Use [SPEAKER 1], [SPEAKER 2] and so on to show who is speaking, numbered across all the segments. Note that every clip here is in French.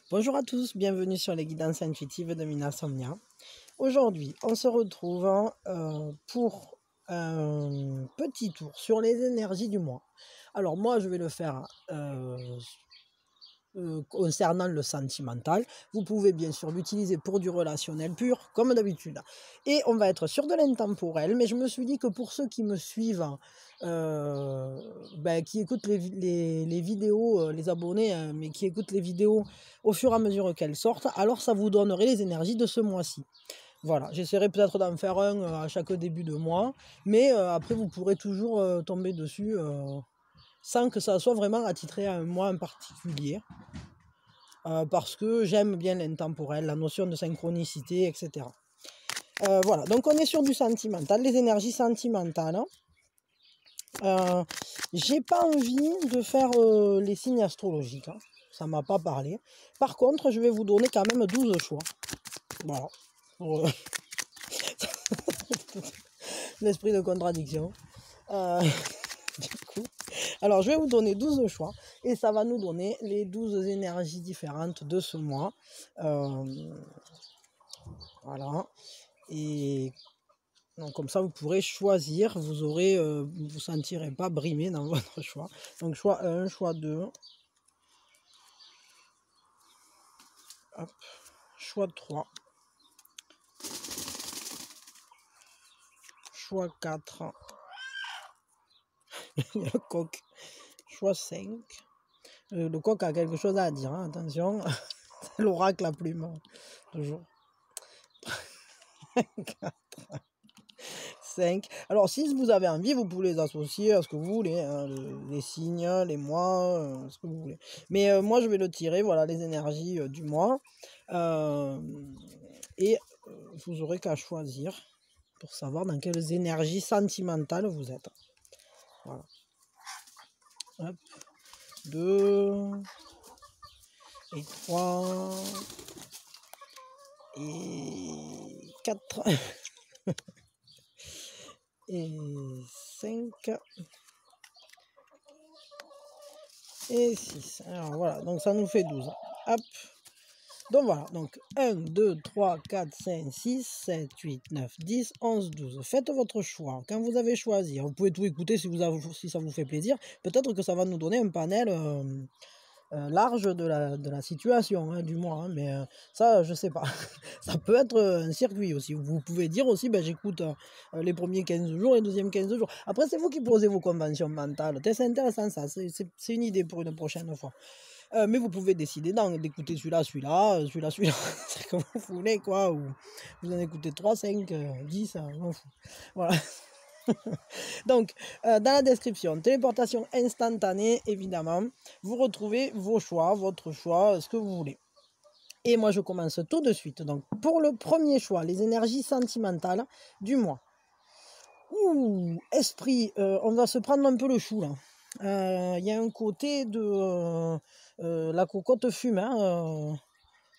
[SPEAKER 1] Bonjour à tous, bienvenue sur les guidances intuitives de Mina Somnia. Aujourd'hui, on se retrouve pour un petit tour sur les énergies du mois. Alors moi, je vais le faire concernant le sentimental. Vous pouvez bien sûr l'utiliser pour du relationnel pur, comme d'habitude. Et on va être sur de l'intemporel, mais je me suis dit que pour ceux qui me suivent, qui écoutent les vidéos, les abonnés, mais qui écoutent les vidéos au fur et à mesure qu'elles sortent, alors ça vous donnerait les énergies de ce mois-ci. Voilà, j'essaierai peut-être d'en faire un à chaque début de mois, mais après vous pourrez toujours tomber dessus sans que ça soit vraiment attitré à un mois en particulier. Parce que j'aime bien l'intemporel, la notion de synchronicité, etc. Voilà, donc on est sur du sentimental, les énergies sentimentales. J'ai pas envie de faire les signes astrologiques, hein. Ça m'a pas parlé. Par contre, je vais vous donner quand même 12 choix. Voilà. Pour l'esprit de contradiction. Du coup, alors je vais vous donner 12 choix et ça va nous donner les 12 énergies différentes de ce mois. Voilà. Et donc comme ça vous pourrez choisir, vous aurez, vous sentirez pas brimé dans votre choix. Donc choix 1, choix 2, hop, choix 3, choix 4, le coq, choix 5. Le coq a quelque chose à dire, hein, attention, c'est l'oracle la plume, toujours. 4, 5. Alors si vous avez envie, vous pouvez les associer à ce que vous voulez, hein, les signes, les mois, ce que vous voulez. Mais moi je vais le tirer, voilà les énergies du mois. Et vous aurez qu'à choisir pour savoir dans quelles énergies sentimentales vous êtes. Voilà. Hop. 2 et 3 et 4 et 5 et 6. Alors voilà, donc ça nous fait 12. Hop. Donc voilà, donc 1, 2, 3, 4, 5, 6, 7, 8, 9, 10, 11, 12. Faites votre choix. Quand vous avez choisi, vous pouvez tout écouter si ça vous fait plaisir. Peut-être que ça va nous donner un panel large de la situation, hein, du mois. Hein, mais ça, je sais pas. Ça peut être un circuit aussi. Vous pouvez dire aussi, j'écoute les premiers 15 jours et les deuxièmes 15 jours. Après, c'est vous qui posez vos conventions mentales. C'est intéressant ça. C'est une idée pour une prochaine fois. Mais vous pouvez décider d'écouter celui-là, c'est comme vous voulez, quoi, ou vous en écoutez 3, 5, 10, je m'en fous. Voilà. Donc, dans la description, téléportation instantanée, évidemment, vous retrouvez vos choix, votre choix, ce que vous voulez. Et moi, je commence tout de suite. Donc, pour le premier choix, les énergies sentimentales du mois. Ouh, esprit, on va se prendre un peu le chou, là. Il y a un côté de la cocotte fume, hein,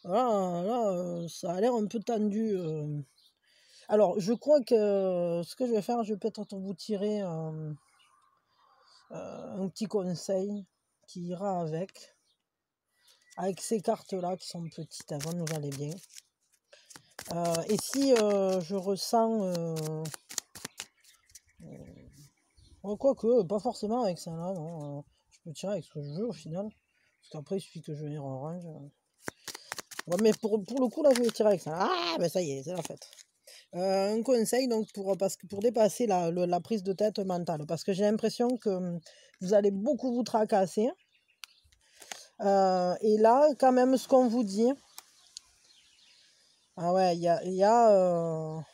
[SPEAKER 1] là, ça a l'air un peu tendu. Alors, je crois que ce que je vais faire, je vais peut-être vous tirer un petit conseil qui ira avec ces cartes-là qui sont petites, elles vont nous aller bien. Et si je ressens... quoique, pas forcément avec ça là, non. Je peux tirer avec ce que je veux au final. Parce qu'après, il suffit que je vienne en orange. Ouais, mais pour le coup, là, je vais tirer avec ça. Ah, ben ça y est, c'est la fête. Un conseil, donc, pour dépasser la prise de tête mentale. Parce que j'ai l'impression que vous allez beaucoup vous tracasser. Et là, quand même, ce qu'on vous dit... Ah ouais, il y a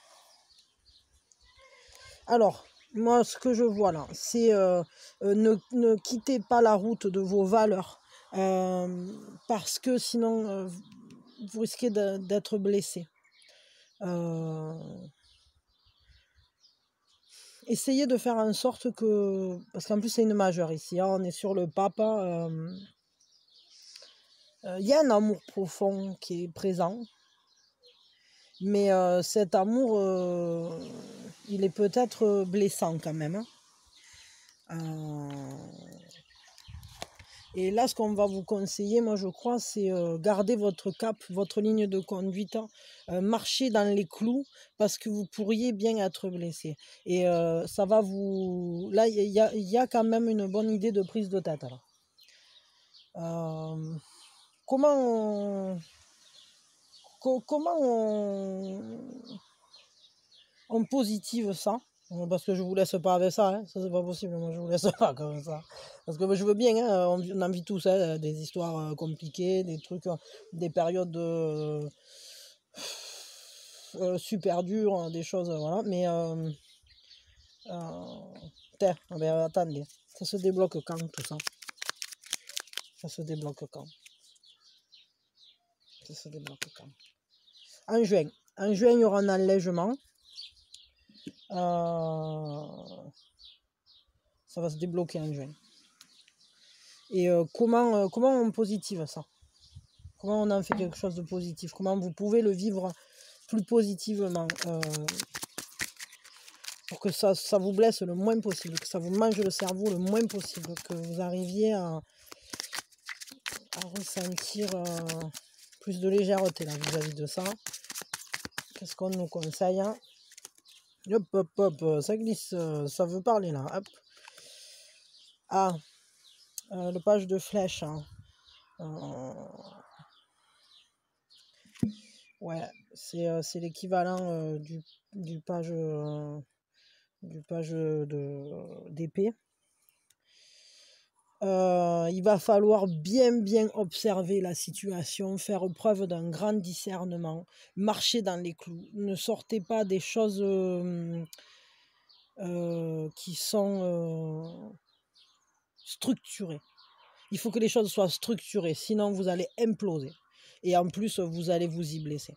[SPEAKER 1] Alors, moi, ce que je vois là, c'est ne quittez pas la route de vos valeurs. Parce que sinon, vous risquez d'être blessé. Essayez de faire en sorte que... Parce qu'en plus, c'est une majeure ici, hein, on est sur le papa. Il y a un amour profond qui est présent. Mais cet amour, il est peut-être blessant quand même. Hein. Et là, ce qu'on va vous conseiller, moi je crois, c'est garder votre cap, votre ligne de conduite, marcher dans les clous, parce que vous pourriez bien être blessé. Et ça va vous... Là, il y a quand même une bonne idée de prise de tête. Alors. Comment on positive ça? Parce que je vous laisse pas avec ça, hein. Ça c'est pas possible, moi je vous laisse pas comme ça. Parce que je veux bien, hein, on en vit tous, hein, des histoires compliquées, des trucs, des périodes super dures, des choses, voilà. Mais tiens, attendez, ça se débloque quand tout ça? Ça se débloque quand? Ça se débloque quand? En juin. En juin, il y aura un allègement. Ça va se débloquer en juin. Et comment on positive ça? Comment on en fait quelque chose de positif? Comment vous pouvez le vivre plus positivement pour que ça vous blesse le moins possible, que ça vous mange le cerveau le moins possible, que vous arriviez à ressentir plus de légèreté là vis-à-vis de ça. Qu'est-ce qu'on nous conseille, hein? Hop, hop, hop, ça glisse, ça veut parler là. Hop. Ah, le page de flèche. Hein. Ouais, c'est l'équivalent du page d'épée. Il va falloir bien observer la situation, faire preuve d'un grand discernement, marcher dans les clous. Ne sortez pas des choses qui sont structurées. Il faut que les choses soient structurées, sinon vous allez imploser. Et en plus, vous allez vous y blesser.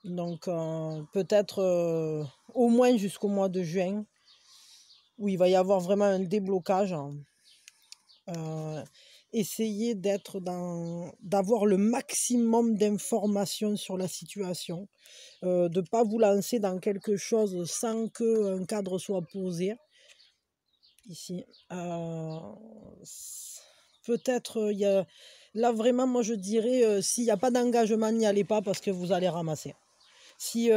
[SPEAKER 1] Donc, peut-être au moins jusqu'au mois de juin, où il va y avoir vraiment un déblocage. Essayez d'avoir le maximum d'informations sur la situation, de ne pas vous lancer dans quelque chose sans qu'un cadre soit posé. Ici, peut-être, là vraiment, moi je dirais, s'il n'y a pas d'engagement, n'y allez pas parce que vous allez ramasser. Si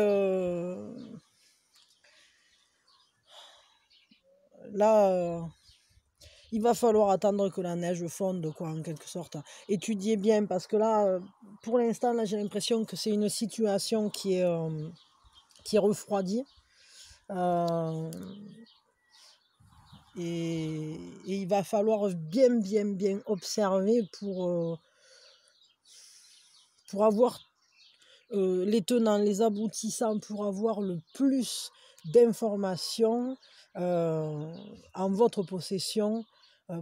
[SPEAKER 1] là, il va falloir attendre que la neige fonde, quoi, en quelque sorte. Étudiez bien, parce que là, pour l'instant, là, j'ai l'impression que c'est une situation qui est refroidie. Et il va falloir bien observer pour avoir les tenants, les aboutissants, pour avoir le plus d'informations en votre possession,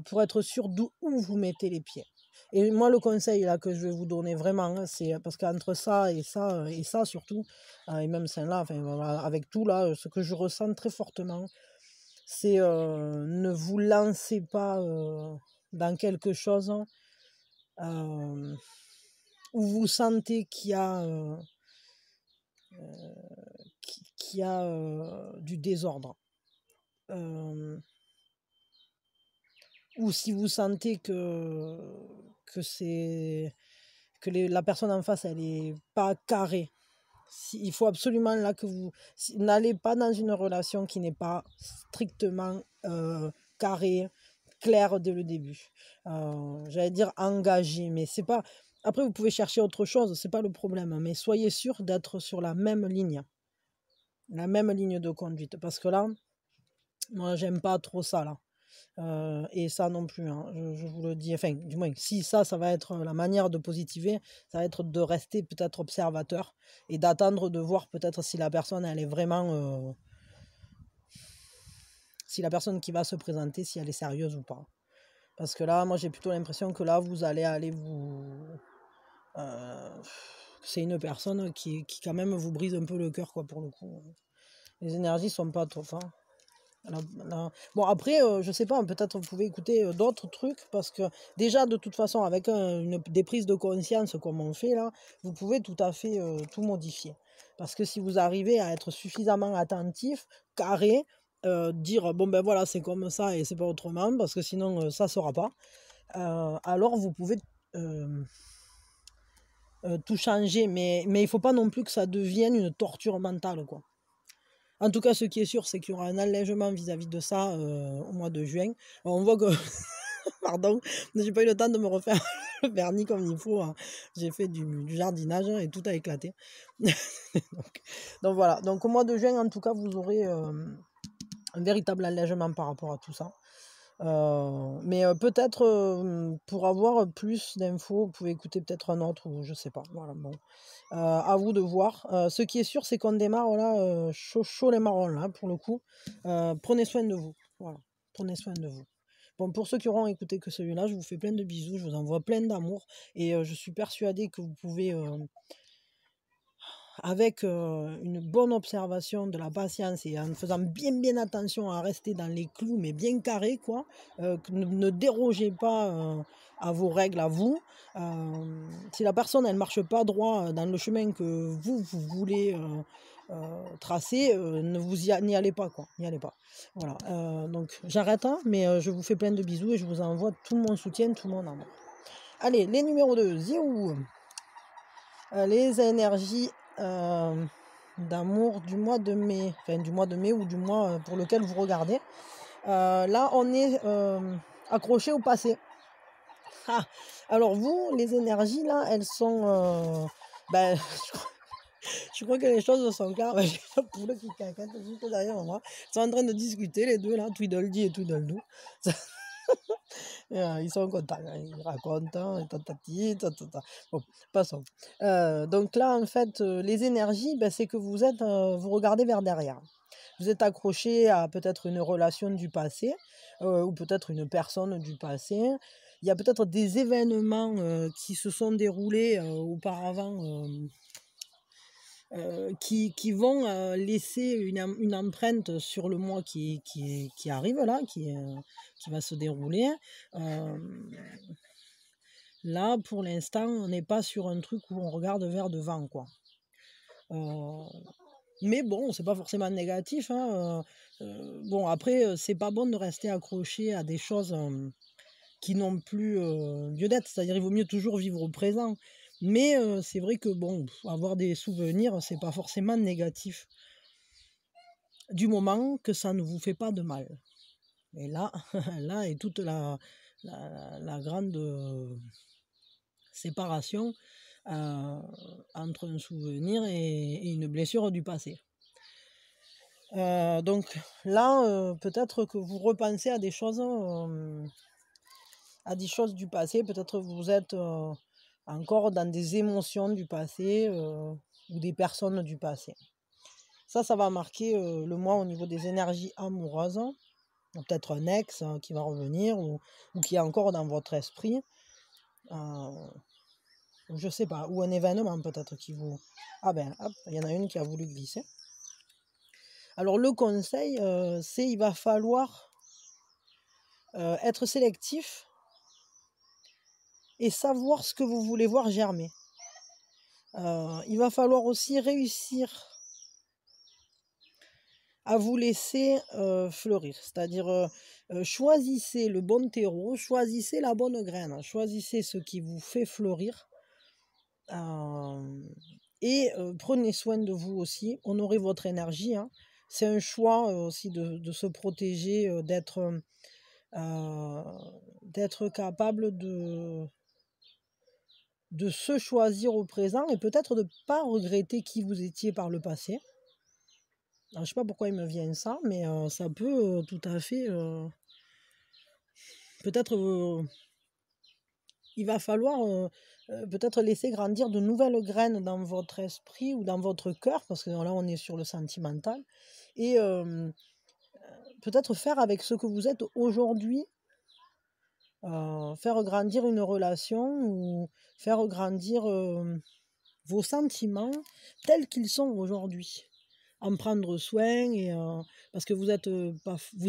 [SPEAKER 1] pour être sûr d'où vous mettez les pieds. Et moi, le conseil là que je vais vous donner vraiment, hein, c'est parce qu'entre ça et ça surtout, et même celle-là, enfin, avec tout là, ce que je ressens très fortement, c'est ne vous lancez pas dans quelque chose où vous sentez qu'il y a du désordre. Ou si vous sentez que la personne en face, elle n'est pas carrée. Il faut absolument là que vous n'allez pas dans une relation qui n'est pas strictement carrée, claire dès le début. J'allais dire engagée, mais c'est pas... Après, vous pouvez chercher autre chose, c'est pas le problème, mais soyez sûr d'être sur la même ligne de conduite, parce que là, moi, j'aime pas trop ça, là. Et ça non plus, hein, je vous le dis, enfin, du moins, si ça va être la manière de positiver, ça va être de rester peut-être observateur et d'attendre de voir peut-être si la personne, elle est vraiment... si la personne qui va se présenter, si elle est sérieuse ou pas. Parce que là, moi, j'ai plutôt l'impression que là, vous allez aller vous... c'est une personne qui quand même vous brise un peu le cœur, quoi, pour le coup. Les énergies sont pas trop fortes. Bon, après, je sais pas, peut-être vous pouvez écouter d'autres trucs, parce que déjà, de toute façon, avec des prises de conscience comme on fait là, vous pouvez tout à fait tout modifier. Parce que si vous arrivez à être suffisamment attentif, carré, dire bon ben voilà, c'est comme ça et c'est pas autrement, parce que sinon ça sera pas. alors vous pouvez tout changer, mais il ne faut pas non plus que ça devienne une torture mentale, quoi. En tout cas, ce qui est sûr, c'est qu'il y aura un allègement vis-à-vis de ça au mois de juin. Alors, on voit que, pardon, j'ai pas eu le temps de me refaire le vernis comme il faut, hein. J'ai fait du jardinage et tout a éclaté. donc voilà, donc au mois de juin, en tout cas, vous aurez un véritable allègement par rapport à tout ça. Mais peut-être pour avoir plus d'infos, vous pouvez écouter peut-être un autre ou je sais pas. Voilà, bon. À vous de voir. Ce qui est sûr, c'est qu'on démarre là, chaud les marrons là, pour le coup. Prenez soin de vous. Voilà, prenez soin de vous. Bon, pour ceux qui auront écouté que celui-là, je vous fais plein de bisous, je vous envoie plein d'amour et je suis persuadée que vous pouvez avec une bonne observation de la patience et en faisant bien attention à rester dans les clous, mais bien carré, quoi, ne dérogez pas à vos règles à vous. Si la personne, elle ne marche pas droit dans le chemin que vous voulez tracer, n'y allez pas, quoi. N'y allez pas. Voilà. Donc, j'arrête, hein, mais je vous fais plein de bisous et je vous envoie tout mon soutien, tout mon amour. Allez, les numéros 2, ziou. Les énergies d'amour du mois de mai, enfin du mois de mai ou du mois pour lequel vous regardez. Là, on est accroché au passé. Ah, alors vous, les énergies, là, elles sont... ben, je crois que les choses sont claires. J'ai la poule qui caquette juste derrière moi. Ils sont en train de discuter, les deux, là, Tweedledee et Tweedledoo. Ils sont contents, hein, ils racontent, et tatati, tatata. Bon, passons. Donc là, en fait, les énergies, ben, c'est que vous êtes, vous regardez vers derrière. Vous êtes accroché à peut-être une relation du passé, ou peut-être une personne du passé. Il y a peut-être des événements qui se sont déroulés auparavant, qui vont laisser une empreinte sur le mois qui arrive là, qui va se dérouler. Là, pour l'instant, on n'est pas sur un truc où on regarde vers devant, quoi. Mais bon, c'est pas forcément négatif, hein. Bon, après, c'est pas bon de rester accroché à des choses qui n'ont plus lieu d'être. C'est-à-dire, il vaut mieux toujours vivre au présent. Mais c'est vrai que bon, avoir des souvenirs, c'est pas forcément négatif. Du moment que ça ne vous fait pas de mal. Et là, là est toute la grande séparation entre un souvenir et une blessure du passé. Donc là, peut-être que vous repensez à des choses du passé. Peut-être que vous êtes encore dans des émotions du passé ou des personnes du passé. Ça va marquer le mois au niveau des énergies amoureuses. Peut-être un ex qui va revenir ou qui est encore dans votre esprit. Je sais pas. Ou un événement peut-être qui vous... Ah ben, hop, il y en a une qui a voulu glisser. Alors le conseil, c'est il va falloir être sélectif et savoir ce que vous voulez voir germer. Il va falloir aussi réussir à vous laisser fleurir. C'est-à-dire, choisissez le bon terreau, choisissez la bonne graine, choisissez ce qui vous fait fleurir. Et prenez soin de vous aussi, honorez votre énergie. Hein. C'est un choix aussi de se protéger, d'être capable de se choisir au présent et peut-être de ne pas regretter qui vous étiez par le passé. Alors, je ne sais pas pourquoi il me vient ça, mais ça peut tout à fait... peut-être il va falloir peut-être laisser grandir de nouvelles graines dans votre esprit ou dans votre cœur, parce que là on est sur le sentimental, et peut-être faire avec ce que vous êtes aujourd'hui, faire grandir une relation ou faire grandir vos sentiments tels qu'ils sont aujourd'hui. En prendre soin, et, parce que vous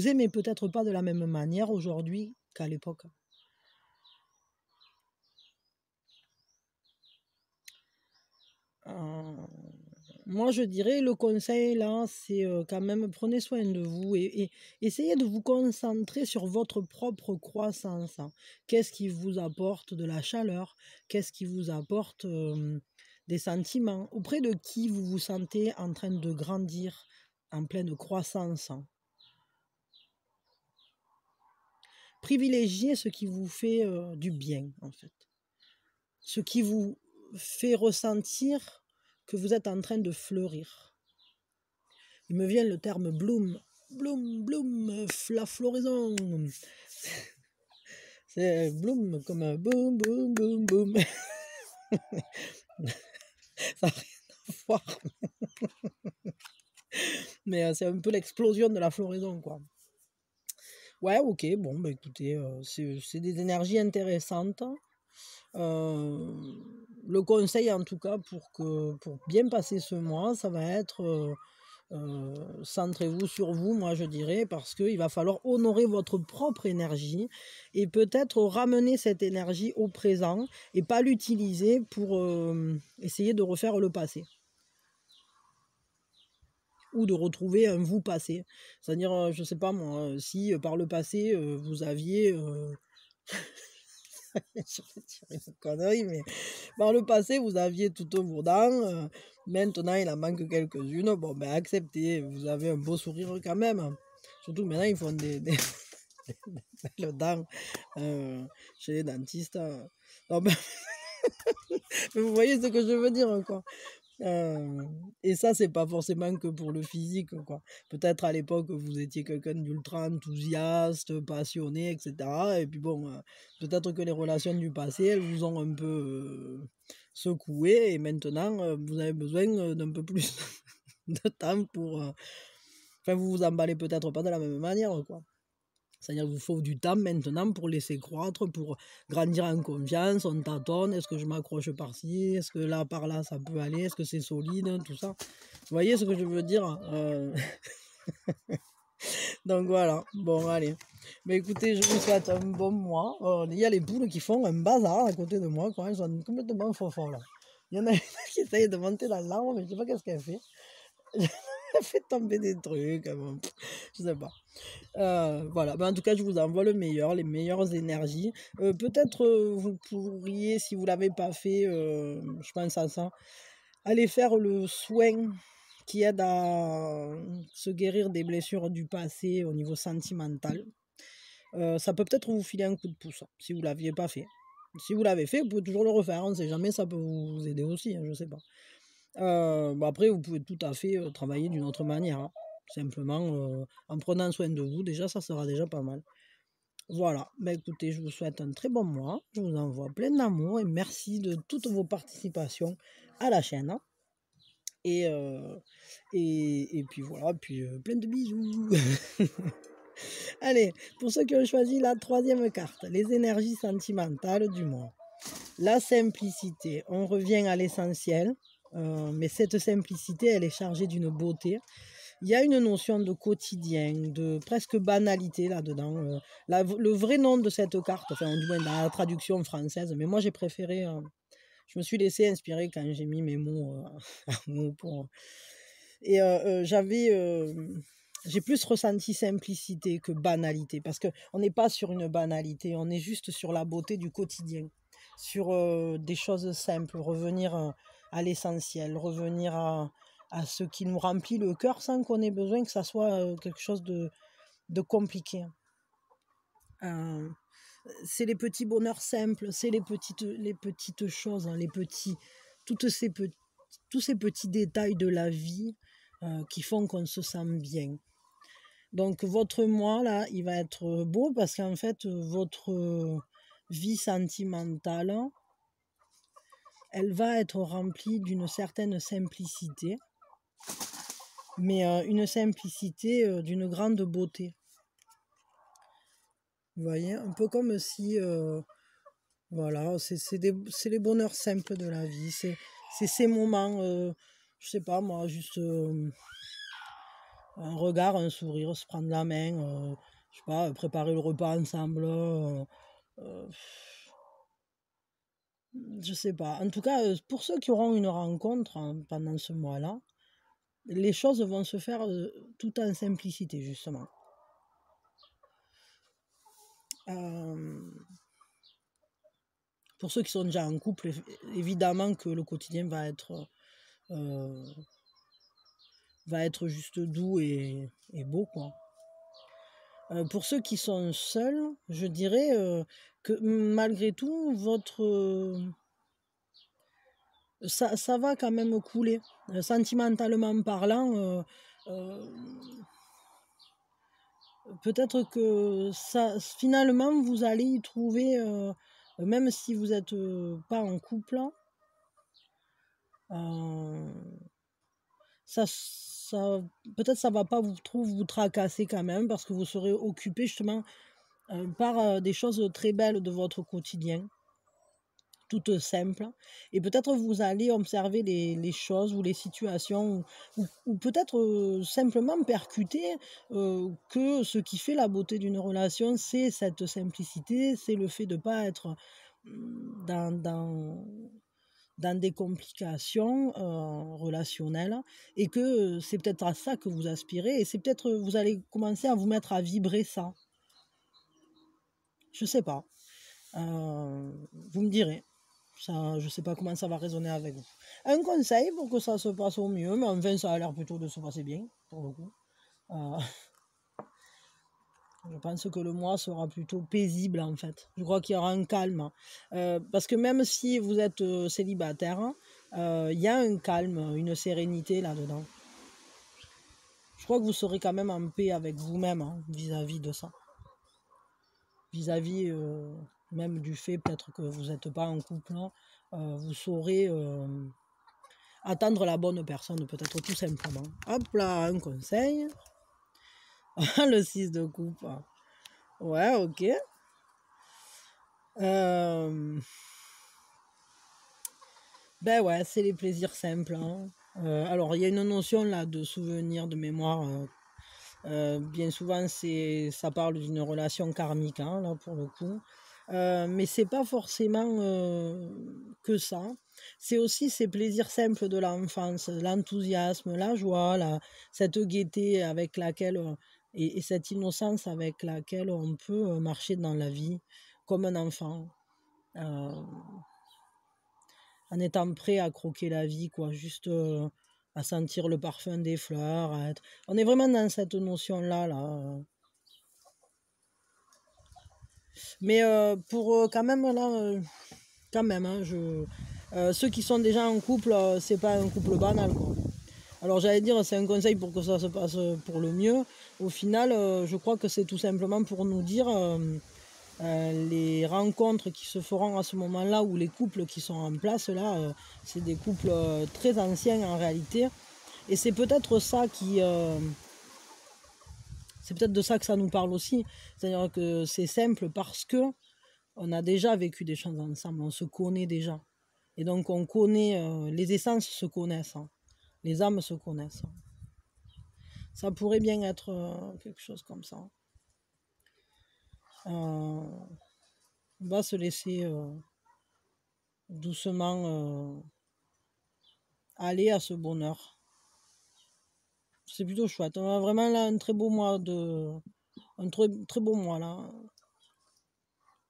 [SPEAKER 1] aimez peut-être pas de la même manière aujourd'hui qu'à l'époque. Moi, je dirais, le conseil, là, c'est quand même, prenez soin de vous et essayez de vous concentrer sur votre propre croissance, hein. Qu'est-ce qui vous apporte de la chaleur? Qu'est-ce qui vous apporte des sentiments? Auprès de qui vous vous sentez en train de grandir, en pleine croissance, hein? Privilégiez ce qui vous fait du bien, en fait. Ce qui vous fait ressentir que vous êtes en train de fleurir. Il me vient le terme bloom. Bloom, bloom, la floraison. C'est bloom comme un boom, boom, boom, boom. Ça n'a rien à voir. Mais c'est un peu l'explosion de la floraison, quoi. Ouais, ok, bon, bah écoutez, c'est des énergies intéressantes. Le conseil, en tout cas, pour bien passer ce mois, ça va être centrez-vous sur vous, moi je dirais, parce qu'il va falloir honorer votre propre énergie et peut-être ramener cette énergie au présent et pas l'utiliser pour essayer de refaire le passé ou de retrouver un vous passé. C'est-à-dire, je sais pas moi, si par le passé vous aviez... je vais tirer une connerie, mais par le passé, vous aviez toutes vos dents. Maintenant, il en manque quelques-unes. Bon, ben acceptez. Vous avez un beau sourire quand même. Surtout que maintenant, ils font des belles dents chez les dentistes. Non, ben, mais vous voyez ce que je veux dire, quoi. Et ça, c'est pas forcément que pour le physique, quoi. Peut-être à l'époque, vous étiez quelqu'un d'ultra enthousiaste, passionné, etc. Et puis bon, peut-être que les relations du passé, elles vous ont un peu secoué. Et maintenant, vous avez besoin d'un peu plus de temps pour... Enfin, vous vous emballez peut-être pas de la même manière, quoi. C'est-à-dire qu'il vous faut du temps maintenant pour laisser croître, pour grandir en confiance, on tâtonne, est-ce que je m'accroche par-ci, est-ce que là, par là, ça peut aller, est-ce que c'est solide, tout ça. Vous voyez ce que je veux dire? Donc voilà, bon allez. Mais écoutez, je vous souhaite un bon mois. Il y a les poules qui font un bazar à côté de moi, quoi. Elles sont complètement faux là. Il y en a une qui essaye de monter dans l'arbre, mais je sais pas qu'est-ce qu'elle fait. Elle fait tomber des trucs, bon, je sais pas. Voilà, en tout cas, je vous envoie le meilleur, les meilleures énergies. Peut-être vous pourriez, si vous ne l'avez pas fait, je pense à ça, aller faire le soin qui aide à se guérir des blessures du passé au niveau sentimental. Ça peut peut-être vous filer un coup de pouce si vous ne l'aviez pas fait. Si vous l'avez fait, vous pouvez toujours le refaire, on ne sait jamais, ça peut vous aider aussi, hein, je ne sais pas. Après, vous pouvez tout à fait travailler d'une autre manière, hein. Simplement en prenant soin de vous, déjà, ça sera déjà pas mal. Voilà, écoutez, je vous souhaite un très bon mois, je vous envoie plein d'amour et merci de toutes vos participations à la chaîne, hein. Et puis voilà, puis plein de bisous. Allez, pour ceux qui ont choisi la troisième carte, les énergies sentimentales du mois. La simplicité, on revient à l'essentiel, mais cette simplicité, elle est chargée d'une beauté. Il y a une notion de quotidien, de presque banalité là-dedans. Le vrai nom de cette carte, enfin du moins dans la traduction française, mais moi j'ai préféré, je me suis laissé inspirer quand j'ai mis mes mots, pour... Et j'ai plus ressenti simplicité que banalité, parce qu'on n'est pas sur une banalité, on est juste sur la beauté du quotidien, sur des choses simples, revenir à l'essentiel, revenir à ce qui nous remplit le cœur sans qu'on ait besoin que ça soit quelque chose de compliqué. C'est les petits bonheurs simples, c'est les petites choses, hein, tous ces petits détails de la vie qui font qu'on se sent bien. Donc votre mois là, il va être beau parce qu'en fait votre vie sentimentale, elle va être remplie d'une certaine simplicité, mais une simplicité d'une grande beauté. Vous voyez, un peu comme si, voilà, c'est les bonheurs simples de la vie, c'est ces moments, je sais pas moi, juste un regard, un sourire, se prendre la main, je sais pas, préparer le repas ensemble, je sais pas. En tout cas, pour ceux qui auront une rencontre pendant ce mois-là, les choses vont se faire tout en simplicité, justement. Pour ceux qui sont déjà en couple, évidemment que le quotidien va être juste doux et beau, quoi. Pour ceux qui sont seuls, je dirais que malgré tout, ça va quand même couler. Sentimentalement parlant, peut-être que finalement, vous allez y trouver, même si vous n'êtes pas en couple, peut-être ça va pas vous tracasser quand même, parce que vous serez occupé justement par des choses très belles de votre quotidien, toutes simples. Et peut-être vous allez observer les choses ou les situations, ou peut-être simplement percuter que ce qui fait la beauté d'une relation, c'est cette simplicité, c'est le fait de ne pas être dans des complications relationnelles, et que c'est peut-être à ça que vous aspirez, et c'est peut-être vous allez commencer à vous mettre à vibrer ça. Je sais pas. Vous me direz. Ça, je sais pas comment ça va résonner avec vous. Un conseil pour que ça se passe au mieux, mais enfin ça a l'air plutôt de se passer bien, pour le coup. Je pense que le mois sera plutôt paisible, en fait. Je crois qu'il y aura un calme. Parce que même si vous êtes célibataire, il y a un calme, une sérénité là-dedans. Je crois que vous serez quand même en paix avec vous-même vis-à-vis de ça. Vis-à-vis même du fait peut-être que vous n'êtes pas en couple, vous saurez attendre la bonne personne, peut-être tout simplement. Hop là, un conseil. Le 6 de coupe. Ouais, ok. Ben ouais, c'est les plaisirs simples. Alors, il y a une notion là de souvenir, de mémoire. Bien souvent, ça parle d'une relation karmique, là, pour le coup. Mais c'est pas forcément que ça. C'est aussi ces plaisirs simples de l'enfance, l'enthousiasme, la joie, cette gaieté avec laquelle, et cette innocence avec laquelle on peut marcher dans la vie comme un enfant. En étant prêt à croquer la vie, quoi, juste à sentir le parfum des fleurs. On est vraiment dans cette notion-là, là. Mais pour quand même, là, quand même, ceux qui sont déjà en couple, c'est pas un couple banal, quoi. Alors j'allais dire, c'est un conseil pour que ça se passe pour le mieux. Au final, je crois que c'est tout simplement pour nous dire les rencontres qui se feront à ce moment-là, ou les couples qui sont en place là, c'est des couples très anciens en réalité. Et c'est peut-être ça c'est peut-être de ça que ça nous parle aussi. C'est-à-dire que c'est simple parce que on a déjà vécu des choses ensemble, on se connaît déjà. Et donc on connaît, les essences se connaissent, les âmes se connaissent. Ça pourrait bien être quelque chose comme ça. On va se laisser doucement aller à ce bonheur. C'est plutôt chouette. On a vraiment là un très beau mois un très, très beau mois là.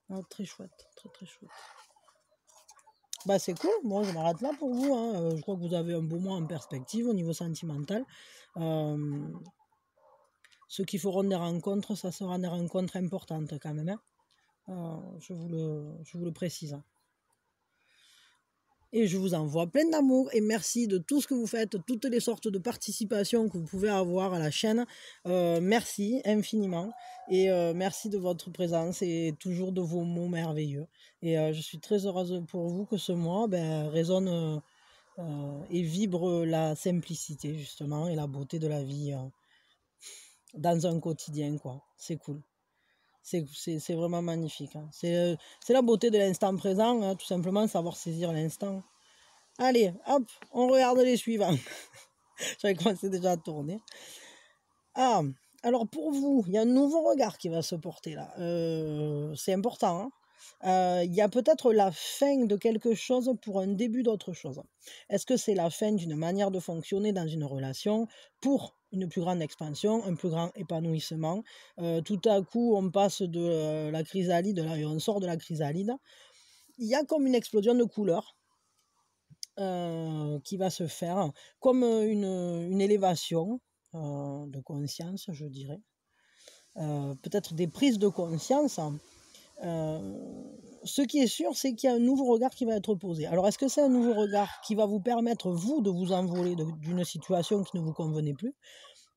[SPEAKER 1] Ah, très chouette, très très chouette. Bah c'est cool, moi je m'arrête là pour vous. Je crois que vous avez un beau mois en perspective au niveau sentimental. Ceux qui feront des rencontres, ça sera des rencontres importantes quand même. Je vous le précise. Et je vous envoie plein d'amour et merci de tout ce que vous faites, toutes les sortes de participations que vous pouvez avoir à la chaîne. Merci infiniment et merci de votre présence et toujours de vos mots merveilleux. Et je suis très heureuse pour vous que ce mois résonne et vibre la simplicité justement et la beauté de la vie dans un quotidien, quoi. C'est cool. C'est vraiment magnifique. C'est la beauté de l'instant présent, tout simplement savoir saisir l'instant. Allez, hop, on regarde les suivants. J'avais commencé déjà à tourner. Alors pour vous, il y a un nouveau regard qui va se porter là. C'est important. Il y a peut-être la fin de quelque chose pour un début d'autre chose. Est-ce que c'est la fin d'une manière de fonctionner dans une relation pour une plus grande expansion, un plus grand épanouissement? Tout à coup, on passe de la chrysalide, là, et on sort de la chrysalide. Il y a comme une explosion de couleurs qui va se faire, comme une élévation de conscience, je dirais. Peut-être des prises de conscience. Ce qui est sûr, c'est qu'il y a un nouveau regard qui va être posé. Alors, est-ce que c'est un nouveau regard qui va vous permettre, vous, de vous envoler d'une situation qui ne vous convenait plus?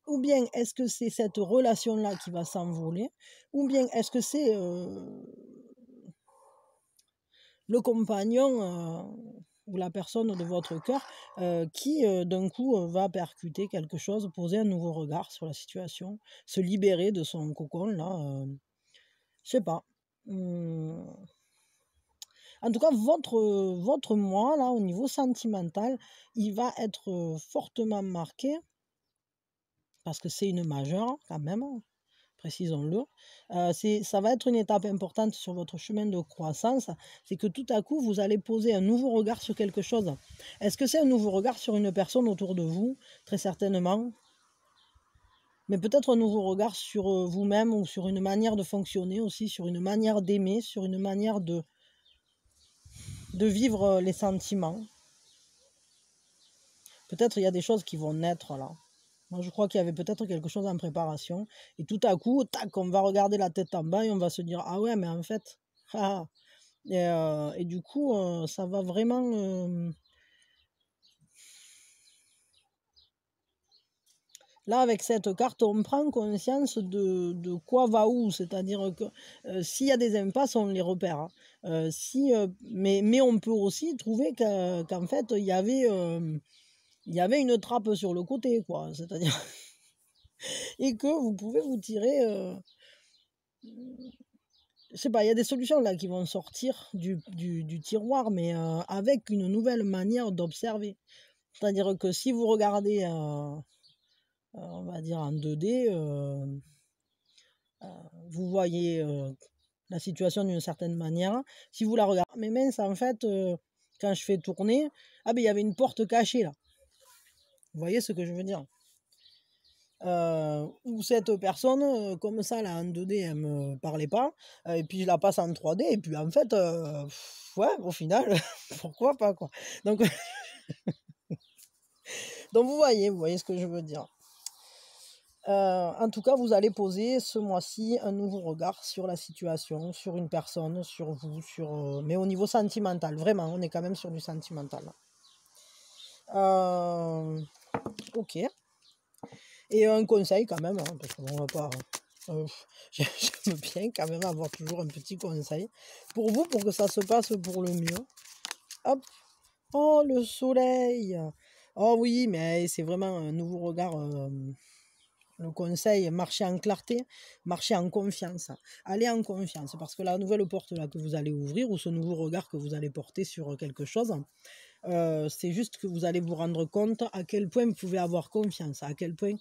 [SPEAKER 1] Ou bien est-ce que c'est cette relation-là qui va s'envoler? Ou bien est-ce que c'est le compagnon ou la personne de votre cœur qui, d'un coup, va percuter quelque chose, poser un nouveau regard sur la situation, se libérer de son cocon, là, je sais pas. En tout cas, votre moi, là, au niveau sentimental, il va être fortement marqué, parce que c'est une majeure, quand même, précisons-le. Ça va être une étape importante sur votre chemin de croissance. C'est que tout à coup, vous allez poser un nouveau regard sur quelque chose. Est-ce que c'est un nouveau regard sur une personne autour de vous? Très certainement. Mais peut-être un nouveau regard sur vous-même ou sur une manière de fonctionner aussi, sur une manière d'aimer, sur une manière de vivre les sentiments. Peut-être il y a des choses qui vont naître là. Moi, je crois qu'il y avait peut-être quelque chose en préparation. Et tout à coup, tac, on va regarder la tête en bas et on va se dire, ah ouais, mais en fait, ah. Et du coup, ça va vraiment... Là, avec cette carte, on prend conscience de quoi va où. C'est-à-dire que s'il y a des impasses, on les repère. Hein. Mais on peut aussi trouver qu'en fait, il y avait une trappe sur le côté, quoi. C'est-à-dire... et que vous pouvez vous tirer... je sais pas, il y a des solutions là qui vont sortir du tiroir, mais avec une nouvelle manière d'observer. C'est-à-dire que si vous regardez, on va dire en 2D, vous voyez la situation d'une certaine manière. Si vous la regardez, mais mince, en fait, quand je fais tourner, ah ben il y avait une porte cachée là. Vous voyez ce que je veux dire? Ou cette personne, comme ça, là, en 2D, elle me parlait pas, et puis je la passe en 3D, et puis en fait, ouais, au final, pourquoi pas, quoi. Donc, donc vous voyez ce que je veux dire. En tout cas, vous allez poser ce mois-ci un nouveau regard sur la situation, sur une personne, sur vous, mais au niveau sentimental, vraiment, on est quand même sur du sentimental. Ok. Et un conseil quand même, hein, parce qu'on va pas... j'aime bien quand même avoir toujours un petit conseil pour vous, pour que ça se passe pour le mieux. Hop. Oh, le soleil. Oh oui, mais c'est vraiment un nouveau regard. Le conseil, marchez en clarté, marchez en confiance. Allez en confiance, parce que la nouvelle porte là que vous allez ouvrir, ou ce nouveau regard que vous allez porter sur quelque chose, c'est juste que vous allez vous rendre compte à quel point vous pouvez avoir confiance, à quel point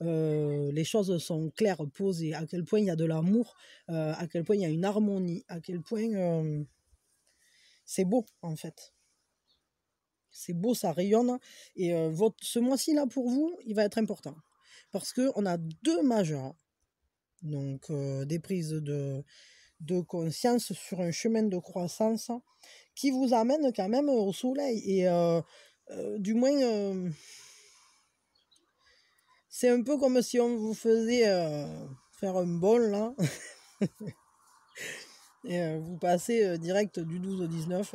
[SPEAKER 1] les choses sont claires, posées, à quel point il y a de l'amour, à quel point il y a une harmonie, à quel point c'est beau en fait. C'est beau, ça rayonne. Et ce mois-ci là pour vous, il va être important. Parce qu'on a 2 majeurs. Donc des prises de conscience sur un chemin de croissance qui vous amène quand même au soleil. Et du moins, c'est un peu comme si on vous faisait faire un bol là. Et vous passez direct du 12 au 19.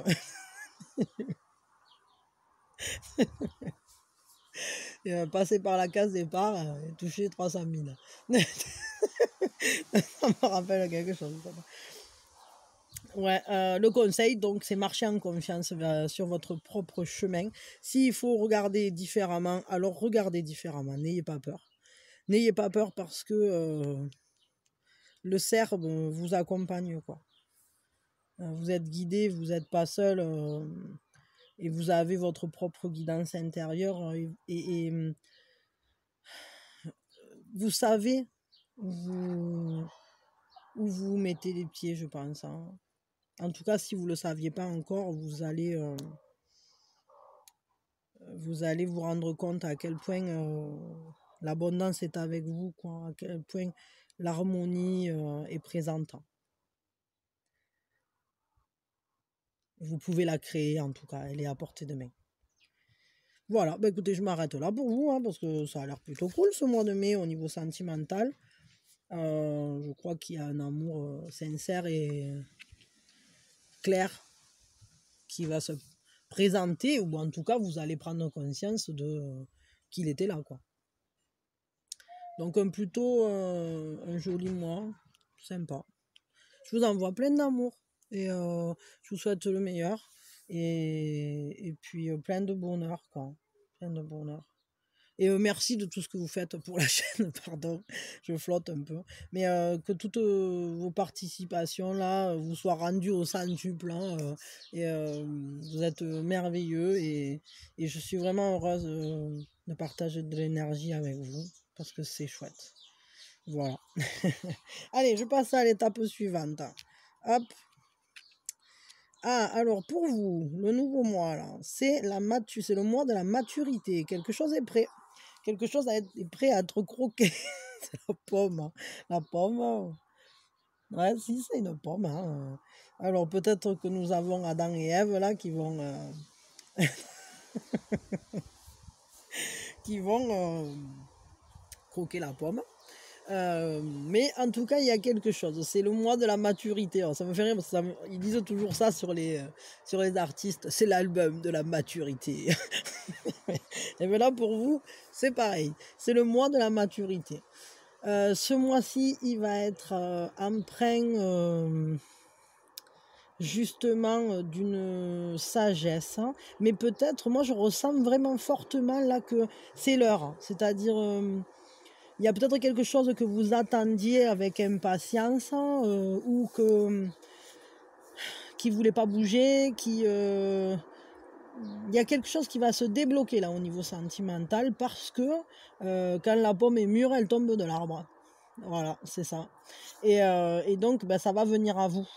[SPEAKER 1] Et passer par la case départ et toucher 300 000. Ça me rappelle quelque chose. Ouais, le conseil, donc, c'est marcher en confiance sur votre propre chemin. S'il faut regarder différemment, alors regardez différemment. N'ayez pas peur. N'ayez pas peur parce que le cerf vous accompagne, quoi. Vous êtes guidé, vous n'êtes pas seul et vous avez votre propre guidance intérieure et vous savez où vous mettez les pieds, je pense. Hein. En tout cas, si vous ne le saviez pas encore, vous allez vous rendre compte à quel point l'abondance est avec vous, quoi, à quel point l'harmonie est présente. Vous pouvez la créer, en tout cas, elle est à portée de main. Voilà, bah écoutez, je m'arrête là pour vous, hein, parce que ça a l'air plutôt cool ce mois de mai au niveau sentimental. Je crois qu'il y a un amour sincère et clair qui va se présenter, ou en tout cas, vous allez prendre conscience de qu'il était là, quoi. Donc, plutôt un joli mois, sympa. Je vous envoie plein d'amour et je vous souhaite le meilleur et puis plein de bonheur, quoi. Plein de bonheur. Et merci de tout ce que vous faites pour la chaîne, pardon, je flotte un peu. Mais que toutes vos participations là vous soient rendues au centuple. Hein, et vous êtes merveilleux et je suis vraiment heureuse de partager de l'énergie avec vous parce que c'est chouette. Voilà. Allez, je passe à l'étape suivante. Hop. Ah, alors pour vous, le nouveau mois là, c'est le mois de la maturité. Quelque chose est prêt. Quelque chose est prêt à être croqué. C'est la pomme. Hein. La pomme. Ouais, si, c'est une pomme. Hein. Alors peut-être que nous avons Adam et Ève là qui vont croquer la pomme. Mais en tout cas, il y a quelque chose. C'est le mois de la maturité. Alors, ça me fait rire parce qu'ils disent toujours ça sur les artistes. C'est l'album de la maturité. Et bien là, pour vous, c'est pareil. C'est le mois de la maturité. Ce mois-ci, il va être empreint justement d'une sagesse. Hein. Mais peut-être, moi, je ressens vraiment fortement là que c'est l'heure. C'est-à-dire... il y a peut-être quelque chose que vous attendiez avec impatience ou qui ne voulait pas bouger, il y a quelque chose qui va se débloquer là au niveau sentimental parce que quand la pomme est mûre, elle tombe de l'arbre. Voilà, c'est ça. Et donc, ben, ça va venir à vous.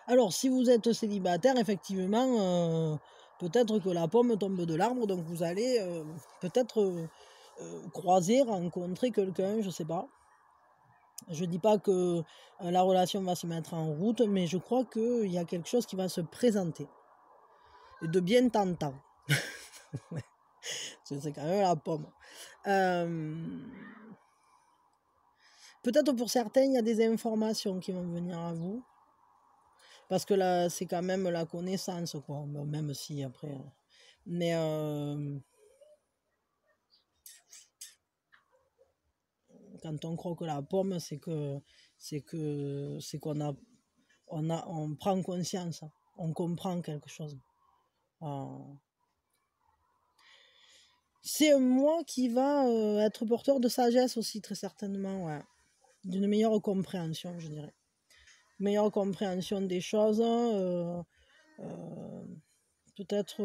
[SPEAKER 1] Alors, si vous êtes célibataire, effectivement, peut-être que la pomme tombe de l'arbre, donc vous allez peut-être croiser, rencontrer quelqu'un, je sais pas. Je dis pas que la relation va se mettre en route, mais je crois qu'il y a quelque chose qui va se présenter. Et de bien tentant. C'est quand même la pomme. Peut-être pour certains, il y a des informations qui vont venir à vous. Parce que là, c'est quand même la connaissance, quoi. Même si après... Mais... quand on croque la pomme, c'est qu'on on prend conscience, on comprend quelque chose. C'est moi qui va être porteur de sagesse aussi, très certainement, ouais. D'une meilleure compréhension, je dirais. Meilleure compréhension des choses, peut-être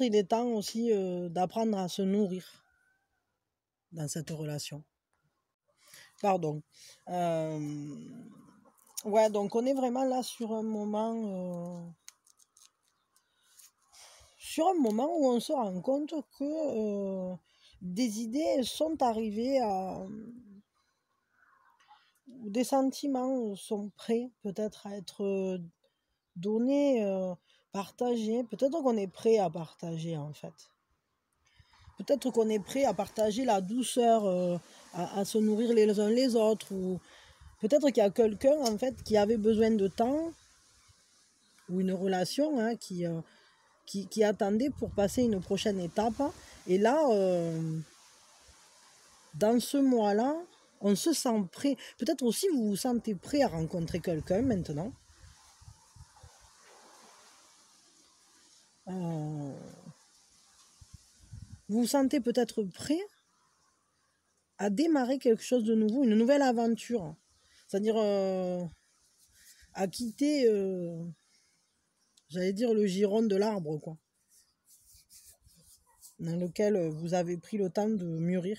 [SPEAKER 1] il est temps aussi d'apprendre à se nourrir dans cette relation. Pardon. Ouais, donc on est vraiment là sur un moment où on se rend compte que des idées sont arrivées où des sentiments sont prêts peut-être à être donnés, partagés. Peut-être qu'on est prêt à partager en fait. Peut-être qu'on est prêt à partager la douceur, à se nourrir les uns les autres. Ou peut-être qu'il y a quelqu'un en fait qui avait besoin de temps ou une relation hein, qui attendait pour passer une prochaine étape. Et là, dans ce mois-là, on se sent prêt. Peut-être aussi vous vous sentez prêt à rencontrer quelqu'un maintenant. Vous vous sentez peut-être prêt à démarrer quelque chose de nouveau, une nouvelle aventure. C'est-à-dire à quitter, j'allais dire, le giron de l'arbre, quoi. Dans lequel vous avez pris le temps de mûrir.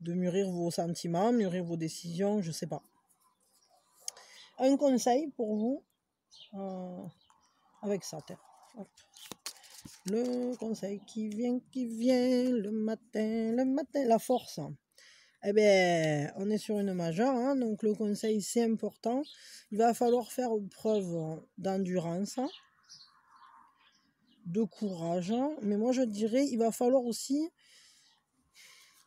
[SPEAKER 1] de mûrir vos sentiments, mûrir vos décisions, je sais pas. Un conseil pour vous avec ça, terre. Hop. Le conseil qui vient, le matin, la force. Eh bien, on est sur une majeure, hein, donc le conseil, c'est important. Il va falloir faire preuve d'endurance, de courage, mais moi je dirais, il va falloir aussi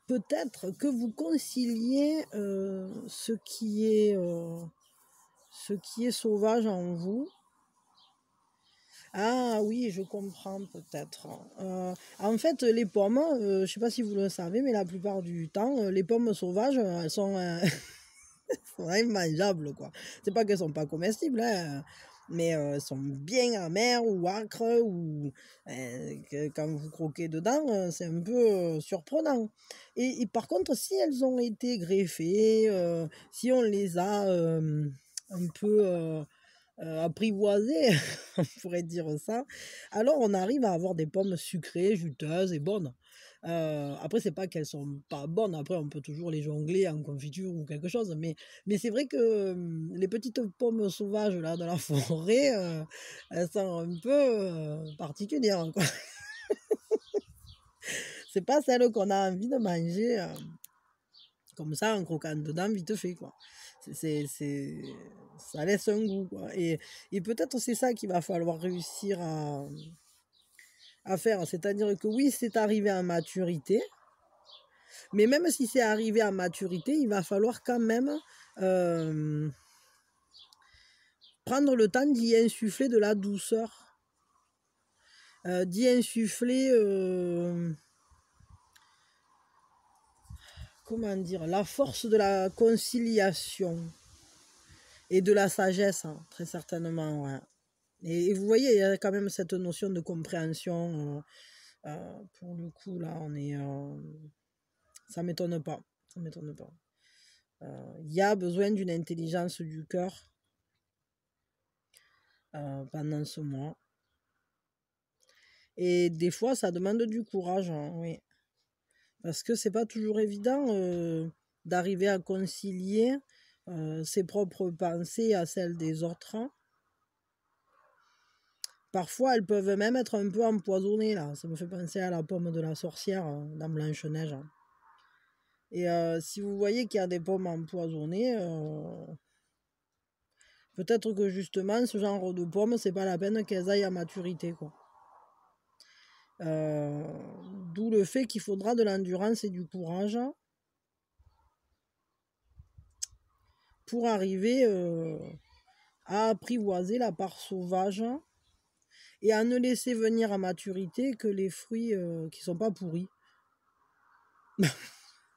[SPEAKER 1] peut-être que vous conciliez ce qui est sauvage en vous. Ah oui, je comprends peut-être. En fait, les pommes, je ne sais pas si vous le savez, mais la plupart du temps, les pommes sauvages, elles sont, sont immangeables, quoi. C'est pas qu'elles sont pas comestibles, hein, mais elles sont bien amères ou âcres, ou quand vous croquez dedans, c'est un peu surprenant. Et par contre, si elles ont été greffées, si on les a un peu apprivoisées, on pourrait dire ça, alors on arrive à avoir des pommes sucrées, juteuses et bonnes. Après, c'est pas qu'elles sont pas bonnes, après on peut toujours les jongler en confiture ou quelque chose, mais c'est vrai que les petites pommes sauvages là de la forêt, elles sont un peu particulières, quoi. C'est pas celles qu'on a envie de manger comme ça en croquant dedans vite fait, quoi. Ça laisse un goût, quoi. Et peut-être c'est ça qu'il va falloir réussir à faire. C'est-à-dire que oui, c'est arrivé à maturité, mais même si c'est arrivé à maturité, il va falloir quand même prendre le temps d'y insuffler de la douceur, d'y insuffler, comment dire, la force de la conciliation et de la sagesse, hein, très certainement, ouais. Et vous voyez, il y a quand même cette notion de compréhension. Pour le coup, là, on est... ça m'étonne pas. Ça m'étonne pas. Il y a besoin d'une intelligence du cœur pendant ce mois. Et des fois, ça demande du courage, hein, oui. Parce que c'est pas toujours évident d'arriver à concilier ses propres pensées à celles des autres. Parfois, elles peuvent même être un peu empoisonnées, là. Ça me fait penser à la pomme de la sorcière dans Blanche-Neige. Et si vous voyez qu'il y a des pommes empoisonnées, peut-être que justement, ce genre de pommes, c'est pas la peine qu'elles aillent à maturité, quoi. D'où le fait qu'il faudra de l'endurance et du courage pour arriver à apprivoiser la part sauvage et à ne laisser venir à maturité que les fruits qui sont pas pourris.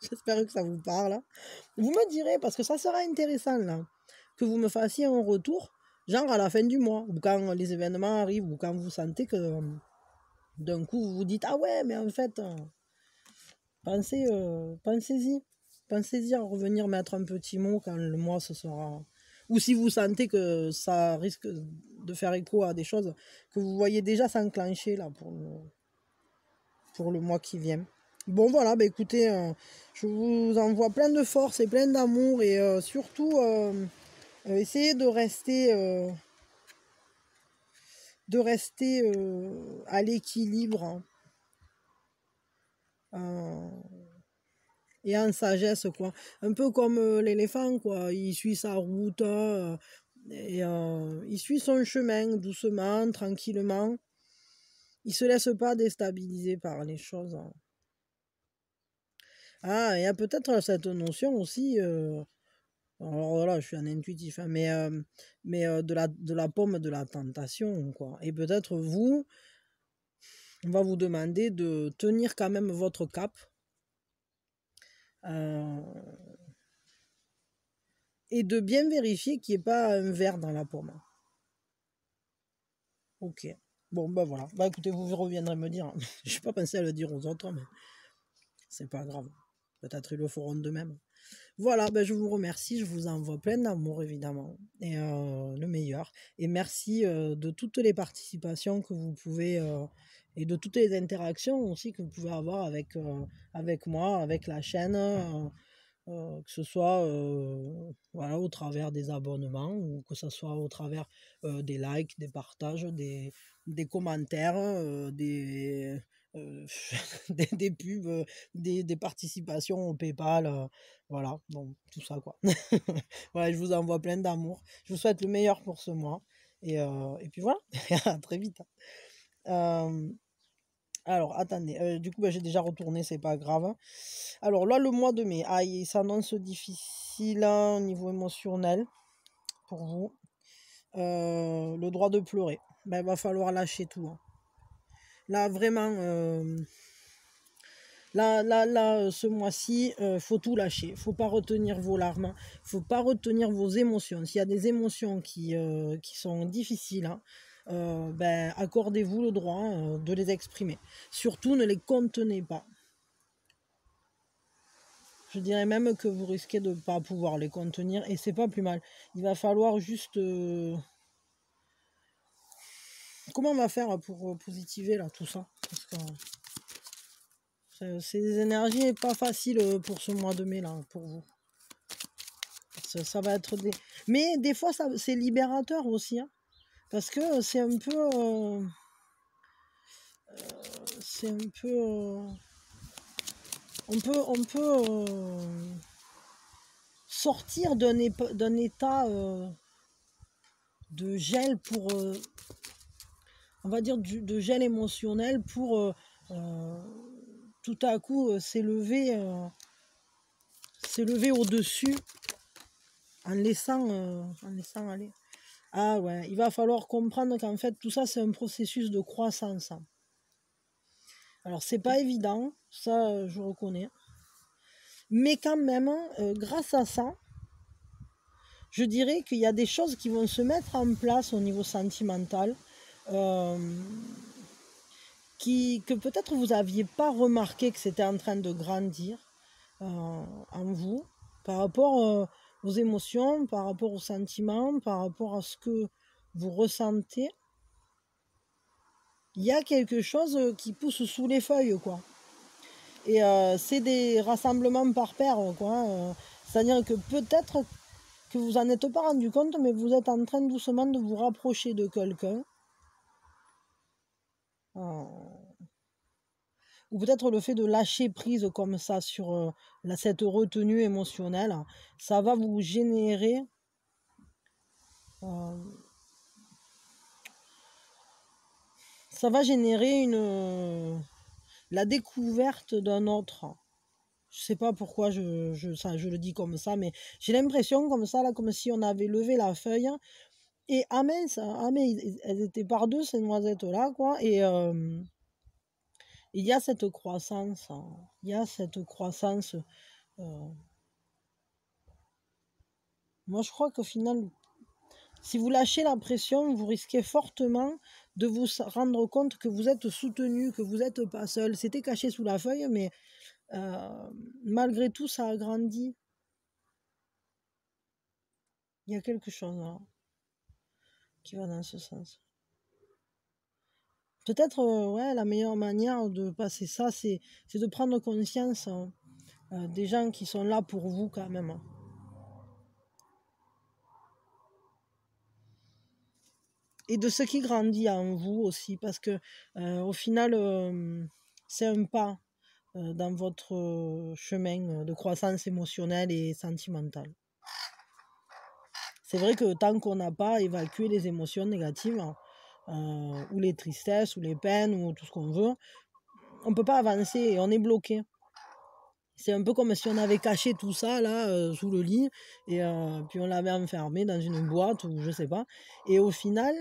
[SPEAKER 1] J'espère que ça vous parle. Vous me direz, parce que ça sera intéressant là, que vous me fassiez un retour, genre à la fin du mois, ou quand les événements arrivent, ou quand vous sentez que d'un coup vous vous dites ah ouais, mais en fait, pensez-y. Pensez-y à revenir mettre un petit mot quand le mois se sera. Ou si vous sentez que ça risque de faire écho à des choses que vous voyez déjà s'enclencher là pour le mois qui vient. Bon voilà, bah écoutez, je vous envoie plein de force et plein d'amour et surtout essayez de rester à l'équilibre et en sagesse, quoi. Un peu comme l'éléphant, quoi. Il suit sa route et il suit son chemin doucement, tranquillement. Il se laisse pas déstabiliser par les choses. Ah, il y a peut-être cette notion aussi. Alors voilà, je suis un intuitif, hein, mais de la pomme de la tentation, quoi. Et peut-être vous, on va vous demander de tenir quand même votre cap. Et de bien vérifier qu'il n'y ait pas un verre dans la pomme. Ok. Bon, ben voilà. Bah écoutez, vous reviendrez me dire. Je n'ai pas pensé à le dire aux autres, mais c'est pas grave. Peut-être ils le feront de même. Voilà, ben je vous remercie. Je vous envoie plein d'amour, évidemment. Et le meilleur. Et merci de toutes les participations que vous pouvez et de toutes les interactions aussi que vous pouvez avoir avec moi, avec la chaîne, que ce soit voilà, au travers des abonnements ou que ce soit au travers des likes, des partages, des commentaires, euh, des pubs, des participations au PayPal, voilà, donc tout ça quoi. Voilà, je vous envoie plein d'amour. Je vous souhaite le meilleur pour ce mois. Et puis voilà, à très vite. Euh, alors, attendez, du coup, bah, j'ai déjà retourné, c'est pas grave. Alors là, le mois de mai, aïe, il s'annonce difficile hein, au niveau émotionnel pour vous. Le droit de pleurer, ben, il va falloir lâcher tout. Hein. Là, vraiment, là, ce mois-ci, faut tout lâcher. Faut pas retenir vos larmes. Faut pas retenir vos émotions. S'il y a des émotions qui sont difficiles, hein, ben, accordez-vous le droit de les exprimer. Surtout, ne les contenez pas. Je dirais même que vous risquez de ne pas pouvoir les contenir et c'est pas plus mal. Il va falloir juste... Comment on va faire pour positiver là tout ça? Parce que c'est des énergies pas faciles pour ce mois de mai là, pour vous. Ça va être des... Mais des fois, c'est libérateur aussi. Hein, parce que c'est un peu... c'est un peu... on peut sortir d'un état de gel pour... on va dire de gel émotionnel pour tout à coup s'élever au-dessus en laissant aller. Ah ouais, il va falloir comprendre qu'en fait tout ça c'est un processus de croissance. Alors c'est pas évident, ça je reconnais. Mais quand même, grâce à ça, je dirais qu'il y a des choses qui vont se mettre en place au niveau sentimental. Que peut-être vous n'aviez pas remarqué que c'était en train de grandir en vous par rapport aux émotions, par rapport aux sentiments, par rapport à ce que vous ressentez. Il y a quelque chose qui pousse sous les feuilles, quoi. Et c'est des rassemblements par paire, quoi. C'est-à-dire que peut-être que vous n'en êtes pas rendu compte, mais vous êtes en train doucement de vous rapprocher de quelqu'un. Ou peut-être le fait de lâcher prise comme ça sur cette retenue émotionnelle, ça va vous générer la découverte d'un autre. Je sais pas pourquoi je le dis comme ça, mais j'ai l'impression comme ça, là, comme si on avait levé la feuille. Et elles étaient par deux ces noisettes-là, quoi. Et il y a cette croissance. Il y a cette croissance. Moi, je crois qu'au final, si vous lâchez la pression, vous risquez fortement de vous rendre compte que vous êtes soutenu, que vous n'êtes pas seul. C'était caché sous la feuille, mais malgré tout, ça a grandi. Il y a quelque chose là qui va dans ce sens. Peut-être, ouais, la meilleure manière de passer ça, c'est de prendre conscience des gens qui sont là pour vous quand même. Et de ce qui grandit en vous aussi, parce que au final, c'est un pas dans votre chemin de croissance émotionnelle et sentimentale. C'est vrai que tant qu'on n'a pas évacué les émotions négatives, ou les tristesses, ou les peines, ou tout ce qu'on veut, on ne peut pas avancer et on est bloqué. C'est un peu comme si on avait caché tout ça là sous le lit et puis on l'avait enfermé dans une boîte ou je sais pas. Et au final,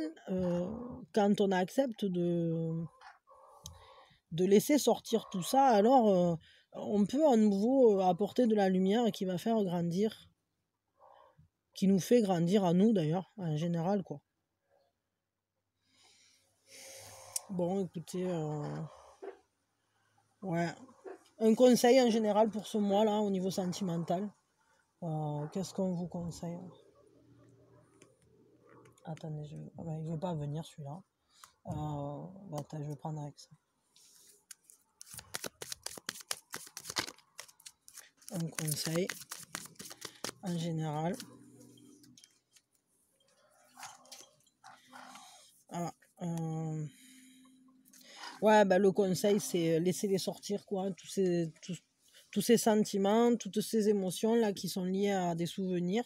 [SPEAKER 1] quand on accepte de laisser sortir tout ça, alors on peut à nouveau apporter de la lumière qui va faire grandir, qui nous fait grandir à nous d'ailleurs, en général quoi. Bon, écoutez, ouais. Un conseil en général pour ce mois-là au niveau sentimental. Qu'est-ce qu'on vous conseille? Attendez, il ne veut pas venir celui-là. Attends, je vais prendre avec ça. un conseil en général. Ah, ouais, bah, le conseil, c'est laisser-les sortir, quoi, tous ces sentiments, toutes ces émotions-là qui sont liées à des souvenirs,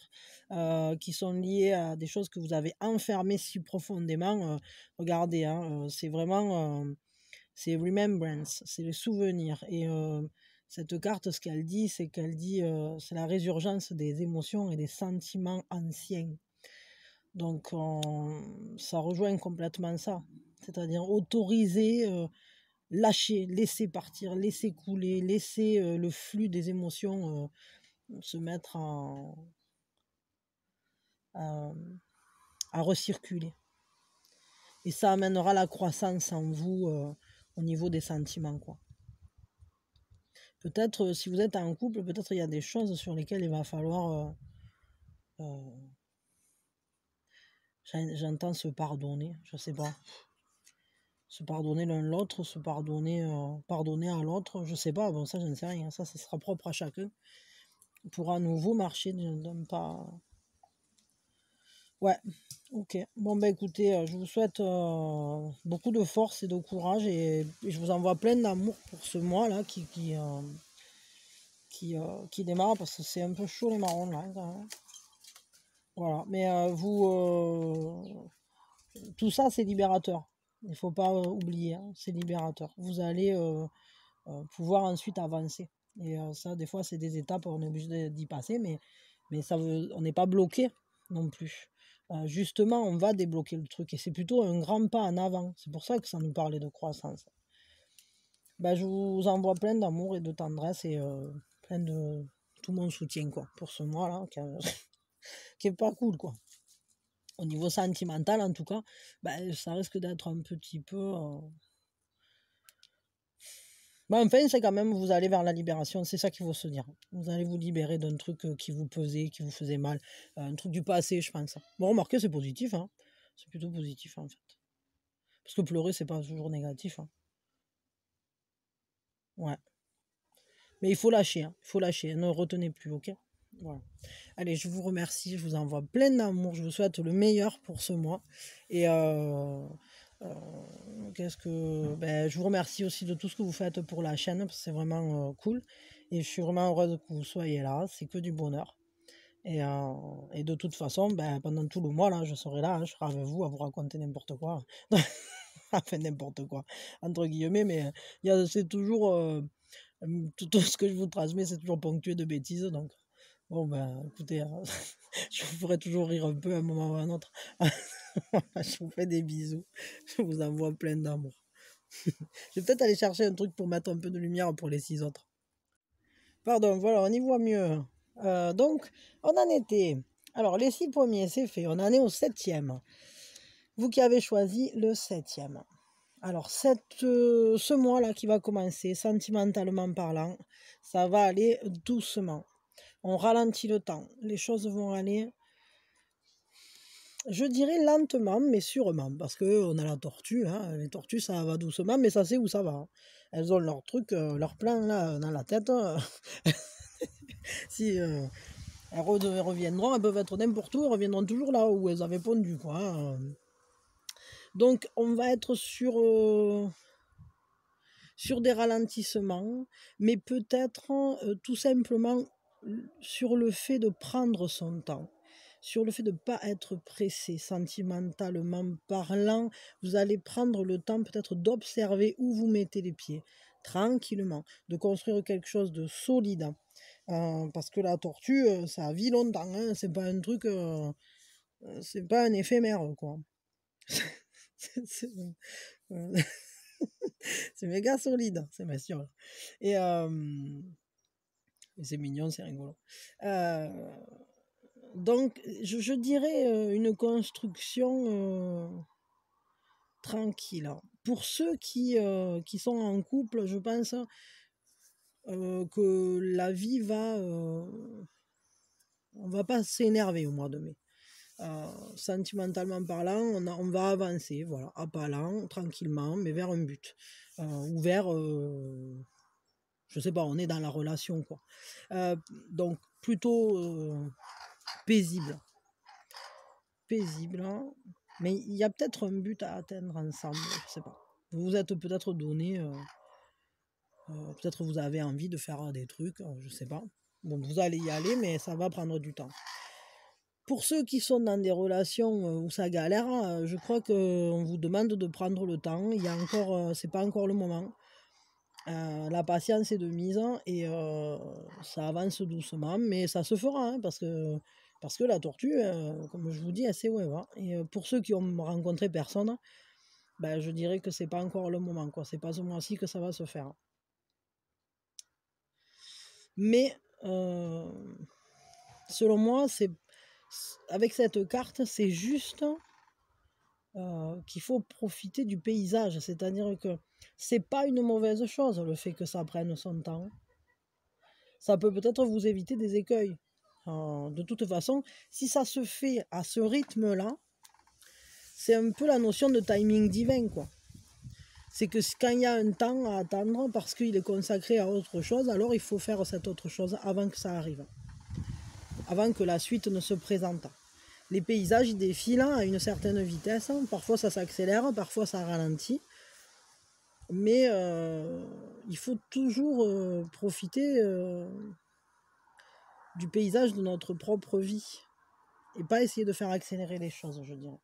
[SPEAKER 1] qui sont liées à des choses que vous avez enfermées si profondément. Regardez, hein, c'est vraiment, c'est remembrance, c'est les souvenirs. Et cette carte, ce qu'elle dit, c'est c'est la résurgence des émotions et des sentiments anciens. Donc, ça rejoint complètement ça. C'est-à-dire autoriser, lâcher, laisser partir, laisser couler, laisser le flux des émotions se mettre à recirculer. Et ça amènera la croissance en vous au niveau des sentiments, quoi. Peut-être, si vous êtes en couple, peut-être il y a des choses sur lesquelles il va falloir, j'entends se pardonner, je sais pas. Se pardonner l'un l'autre, se pardonner, pardonner à l'autre, je sais pas, bon ça je ne sais rien, ça sera propre à chacun. Pour à nouveau marcher d'un pas. Ouais, ok. Bon bah écoutez, je vous souhaite beaucoup de force et de courage et je vous envoie plein d'amour pour ce mois là qui démarre parce que c'est un peu chaud les marrons là quand même. Voilà, mais tout ça c'est libérateur. Il ne faut pas oublier, hein, c'est libérateur. Vous allez pouvoir ensuite avancer. Et ça, des fois, c'est des étapes, on est obligé d'y passer, mais on n'est pas bloqué non plus. Justement, on va débloquer le truc et c'est plutôt un grand pas en avant. C'est pour ça que ça nous parlait de croissance. Ben, je vous envoie plein d'amour et de tendresse et plein de tout mon soutien quoi, pour ce mois-là qui est pas cool, quoi. Au niveau sentimental, en tout cas, ben, ça risque d'être un petit peu... Mais enfin, c'est quand même, vous allez vers la libération, c'est ça qu'il faut se dire. Vous allez vous libérer d'un truc qui vous pesait, qui vous faisait mal, un truc du passé, je pense. Bon, remarquez, c'est positif, hein. C'est plutôt positif, en fait. Parce que pleurer, c'est pas toujours négatif, hein. Ouais. Mais il faut lâcher, hein. Il faut lâcher, ne retenez plus, ok? Voilà. Allez, je vous remercie, je vous envoie plein d'amour, je vous souhaite le meilleur pour ce mois. Et ben, je vous remercie aussi de tout ce que vous faites pour la chaîne, parce que c'est vraiment cool. Et je suis vraiment heureuse que vous soyez là, c'est que du bonheur. Et de toute façon, ben, pendant tout le mois, là, je serai là, hein, je serai avec vous à vous raconter n'importe quoi. Enfin, n'importe quoi, entre guillemets, mais c'est toujours... tout ce que je vous transmets, c'est toujours ponctué de bêtises, donc... Bon, ben, écoutez, je vous ferai toujours rire un peu à un moment ou à un autre. Je vous fais des bisous. Je vous envoie plein d'amour. Je vais peut-être aller chercher un truc pour mettre un peu de lumière pour les 6 autres. Pardon, voilà, on y voit mieux. Donc, on en était. Alors, les 6 premiers, c'est fait. On en est au 7e. Vous qui avez choisi le 7e. Alors, ce mois-là qui va commencer, sentimentalement parlant, ça va aller doucement. On ralentit le temps. Les choses vont aller, je dirais lentement, mais sûrement. Parce qu'on a la tortue. Hein. Les tortues, ça va doucement, mais ça sait où ça va. Hein. Elles ont leur truc, leur plan là, dans la tête. Si elles reviendront, elles peuvent être n'importe où, elles reviendront toujours là où elles avaient pondu. Quoi. Donc, on va être sur des ralentissements, mais peut-être tout simplement sur le fait de prendre son temps, sur le fait de ne pas être pressé sentimentalement parlant. Vous allez prendre le temps peut-être d'observer où vous mettez les pieds, tranquillement, de construire quelque chose de solide. Parce que la tortue, ça vit longtemps, hein, c'est pas un truc, c'est pas un éphémère, quoi. C'est méga solide, c'est ma sûr. Et c'est mignon, c'est rigolo. Donc, je dirais une construction tranquille. Pour ceux qui sont en couple, je pense que la vie va... on va pas s'énerver au mois de mai. Sentimentalement parlant, on va avancer, voilà, à pas lents, tranquillement, mais vers un but. Ou vers je sais pas, on est dans la relation, quoi. Donc, plutôt paisible. Paisible, hein. Mais il y a peut-être un but à atteindre ensemble, je sais pas. Vous vous êtes peut-être donné, peut-être vous avez envie de faire des trucs, je sais pas. Bon, vous allez y aller, mais ça va prendre du temps. Pour ceux qui sont dans des relations où ça galère, je crois qu'on vous demande de prendre le temps. Il y a encore, c'est pas encore le moment. La patience est de mise et ça avance doucement, mais ça se fera hein, parce que la tortue, comme je vous dis, elle sait où elle va. Et pour ceux qui ont rencontré personne, ben, je dirais que c'est pas encore le moment, quoi. C'est pas ce mois-ci que ça va se faire. Mais selon moi, avec cette carte, c'est juste qu'il faut profiter du paysage. C'est-à-dire que c'est pas une mauvaise chose le fait que ça prenne son temps. Ça peut peut-être vous éviter des écueils. De toute façon, si ça se fait à ce rythme-là, c'est un peu la notion de timing divin, quoi. C'est que quand il y a un temps à attendre parce qu'il est consacré à autre chose, alors il faut faire cette autre chose avant que ça arrive, avant que la suite ne se présente. Les paysages ils défilent à une certaine vitesse, parfois ça s'accélère, parfois ça ralentit, mais il faut toujours profiter du paysage de notre propre vie et pas essayer de faire accélérer les choses, je dirais.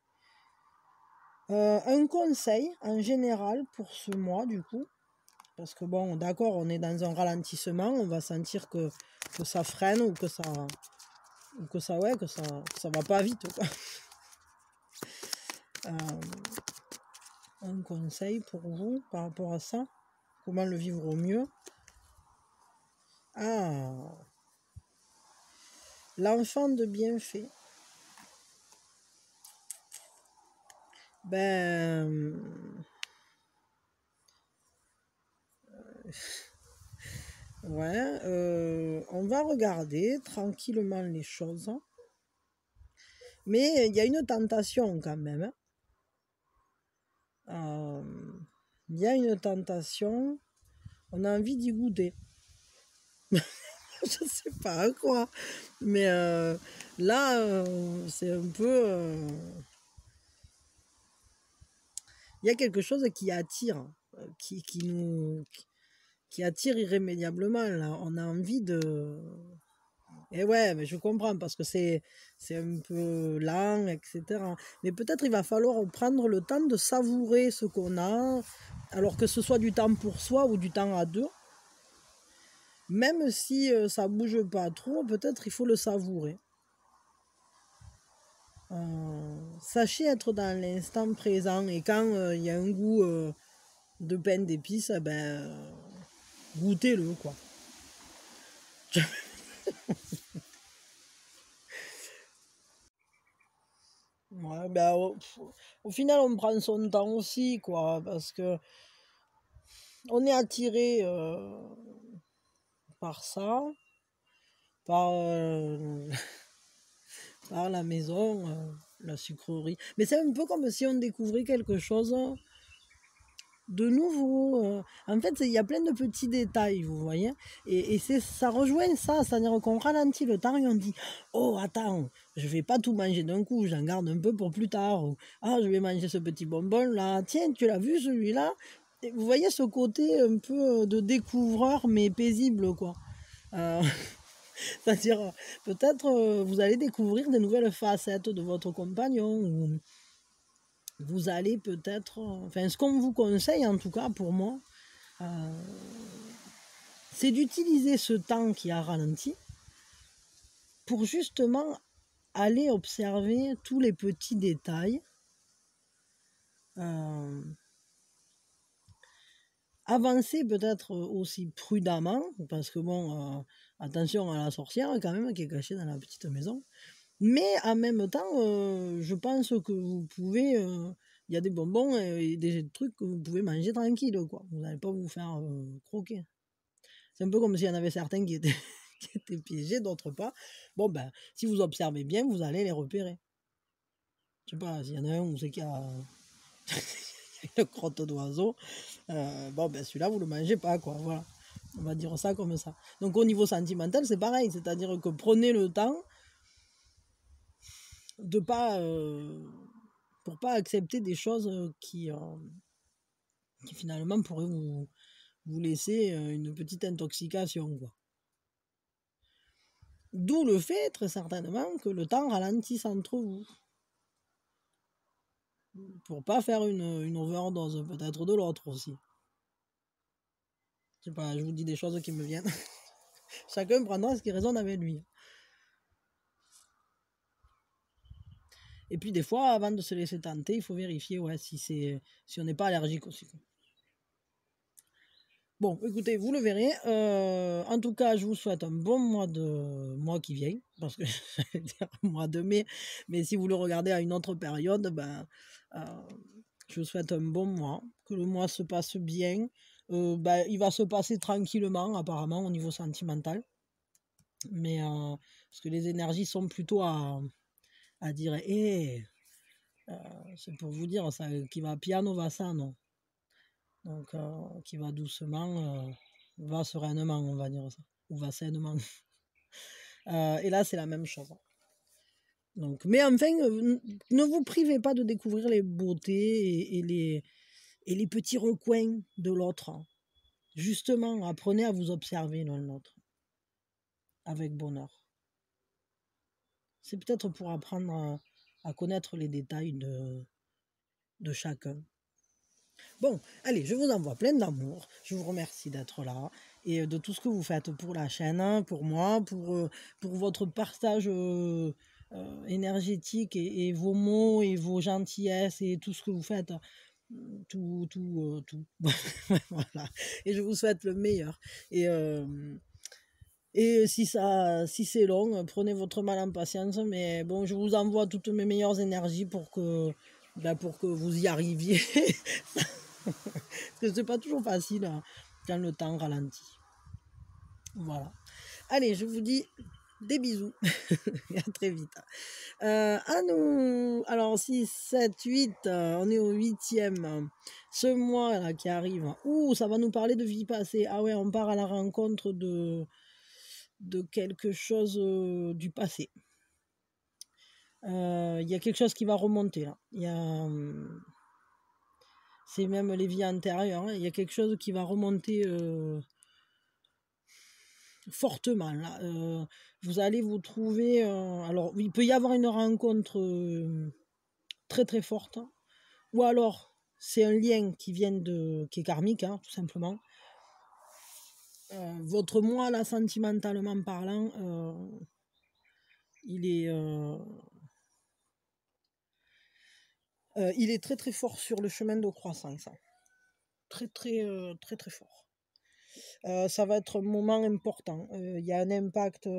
[SPEAKER 1] Un conseil en général pour ce mois du coup, parce que bon d'accord on est dans un ralentissement, on va sentir que ça freine ou que ça va pas vite quoi. Un conseil pour vous par rapport à ça, comment le vivre au mieux. L'enfant de bienfait. Ben ouais, on va regarder tranquillement les choses. Mais il y a une tentation quand même. Il y a une tentation. On a envie d'y goûter. Je sais pas à quoi. Mais là, c'est un peu... Il y a quelque chose qui attire, qui attire irrémédiablement. Là. On a envie de... Et ouais, mais je comprends parce que c'est un peu lent, etc. Mais peut-être il va falloir prendre le temps de savourer ce qu'on a, alors que ce soit du temps pour soi ou du temps à deux. Même si ça bouge pas trop, peut-être il faut le savourer. Sachez être dans l'instant présent et quand il y a un goût de pain d'épices, ben goûtez-le quoi. Ouais, ben, au final, on prend son temps aussi, quoi, parce que on est attiré par ça, par, par la maison, la sucrerie. Mais c'est un peu comme si on découvrait quelque chose de nouveau. En fait, il y a plein de petits détails, vous voyez. Et ça rejoint ça, c'est-à-dire qu'on ralentit le temps et on dit « Oh, attends, je vais pas tout manger d'un coup, j'en garde un peu pour plus tard. » Ou « Ah, je vais manger ce petit bonbon là. Tiens, tu l'as vu celui-là ?» Et vous voyez ce côté un peu de découvreur, mais paisible, quoi. C'est-à-dire, peut-être vous allez découvrir des nouvelles facettes de votre compagnon ou vous allez peut-être... Enfin, ce qu'on vous conseille, en tout cas pour moi, c'est d'utiliser ce temps qui a ralenti pour justement aller observer tous les petits détails. Avancer peut-être aussi prudemment, parce que bon, attention à la sorcière quand même qui est cachée dans la petite maison. Mais en même temps, je pense que vous pouvez... Il y a des bonbons et des trucs que vous pouvez manger tranquille, quoi. Vous n'allez pas vous faire croquer. C'est un peu comme s'il y en avait certains qui étaient, qui étaient piégés, d'autres pas. Bon, ben, si vous observez bien, vous allez les repérer. Je sais pas, s'il y en a un où c'est qu'il y a une crotte d'oiseau, bon, ben, celui-là, vous le mangez pas, quoi. Voilà. On va dire ça comme ça. Donc au niveau sentimental, c'est pareil. C'est-à-dire que prenez le temps de pas... pour pas accepter des choses qui finalement pourraient vous laisser une petite intoxication, quoi. D'où le fait, très certainement, que le temps ralentisse entre vous. Pour pas faire une overdose, peut-être de l'autre aussi. Je sais pas, je vous dis des choses qui me viennent. Chacun prendra ce qui résonne avec lui. Et puis des fois, avant de se laisser tenter, il faut vérifier si on n'est pas allergique aussi. Bon, écoutez, vous le verrez. En tout cas, je vous souhaite un bon mois qui vient, parce que j'allais dire mois de mai, mais si vous le regardez à une autre période, je vous souhaite un bon mois, que le mois se passe bien. Il va se passer tranquillement, apparemment, au niveau sentimental. Mais parce que les énergies sont plutôt à dire, c'est pour vous dire, ça, qui va piano va sano. Donc, qui va doucement, va sereinement, on va dire ça, ou va sainement. Et là, c'est la même chose. Donc, mais enfin, ne vous privez pas de découvrir les beautés et les petits recoins de l'autre. Justement, apprenez à vous observer l'un l'autre avec bonheur. C'est peut-être pour apprendre à connaître les détails de chacun. Bon, allez, je vous envoie plein d'amour. Je vous remercie d'être là et de tout ce que vous faites pour la chaîne, pour moi, pour votre partage énergétique et vos mots et vos gentillesses et tout ce que vous faites. Tout. Voilà. Et je vous souhaite le meilleur. Et si c'est long, prenez votre mal en patience. Mais bon, je vous envoie toutes mes meilleures énergies pour que vous y arriviez. Parce que c'est pas toujours facile quand le temps ralentit. Voilà. Allez, je vous dis des bisous. Et à très vite. Alors 6, 7, 8, on est au 8e. Ce mois là qui arrive, ça va nous parler de vie passée. Ah ouais, on part à la rencontre de quelque chose du passé. Il y a quelque chose qui va remonter là. C'est même les vies antérieures. Il y a quelque chose qui va remonter fortement. Là. Vous allez vous trouver... alors, il peut y avoir une rencontre très très forte. Ou alors, c'est un lien qui est karmique, tout simplement. Votre moi, là, sentimentalement parlant, il est très très fort sur le chemin de croissance. Très très très très fort. Ça va être un moment important. Il y a un impact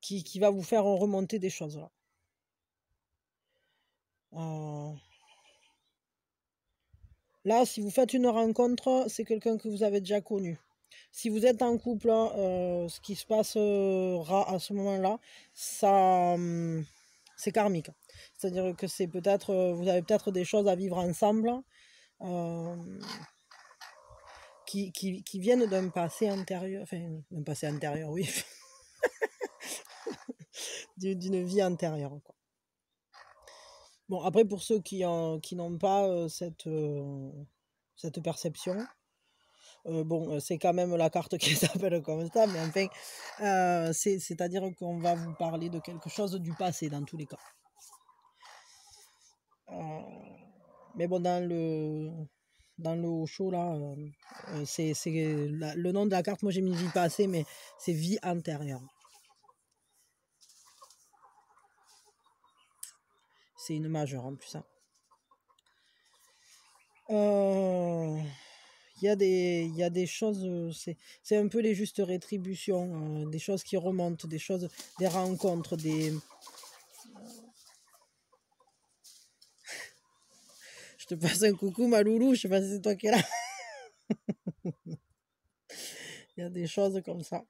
[SPEAKER 1] qui va vous faire remonter des choses là. Là, si vous faites une rencontre, c'est quelqu'un que vous avez déjà connu. Si vous êtes en couple, ce qui se passera à ce moment-là, c'est karmique. C'est-à-dire que c'est peut-être, vous avez peut-être des choses à vivre ensemble qui viennent d'un passé antérieur, enfin d'un passé antérieur, oui, d'une vie antérieure, quoi. Bon, après, pour ceux qui n'ont pas cette perception, c'est quand même la carte qui s'appelle comme ça, mais enfin, c'est-à-dire qu'on va vous parler de quelque chose du passé dans tous les cas. Mais bon, dans le haut chaud là, le nom de la carte, moi j'ai mis vie passée, mais c'est vie antérieure. C'est une majeure en plus. Il y a des choses, c'est un peu les justes rétributions, des choses qui remontent, des rencontres, Je te passe un coucou, ma loulou, je sais pas si c'est toi qui es là. Il y a des choses comme ça.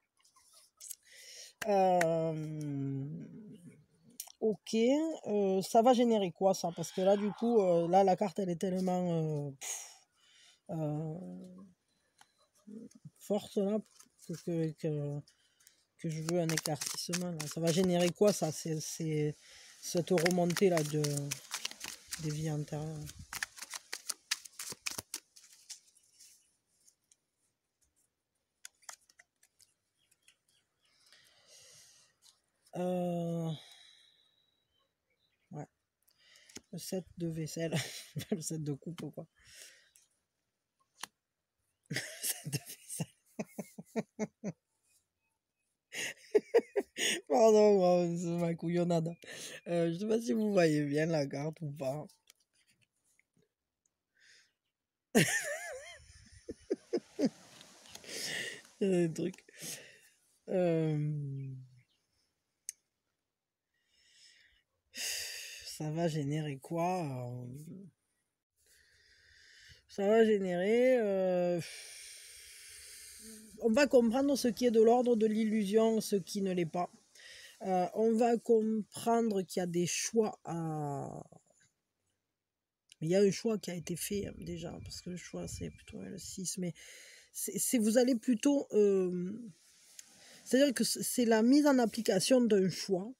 [SPEAKER 1] Ok, ça va générer quoi ça? Parce que là, du coup, là, la carte, elle est tellement... force là, que je veux un éclaircissement. Là. Ça va générer quoi ça? C'est cette remontée là des vies antérieures. Ouais. Le set de vaisselle, le set de coupe quoi. Le set de vaisselle. Pardon, c'est ma couillonnade. Je sais pas si vous voyez bien la carte ou pas. Il y a des trucs. Ça va générer quoi? Ça va générer... on va comprendre ce qui est de l'ordre de l'illusion, ce qui ne l'est pas. On va comprendre qu'il y a des choix à... Il y a un choix qui a été fait déjà, parce que le choix c'est plutôt le 6, mais vous allez plutôt... c'est-à-dire que c'est la mise en application d'un choix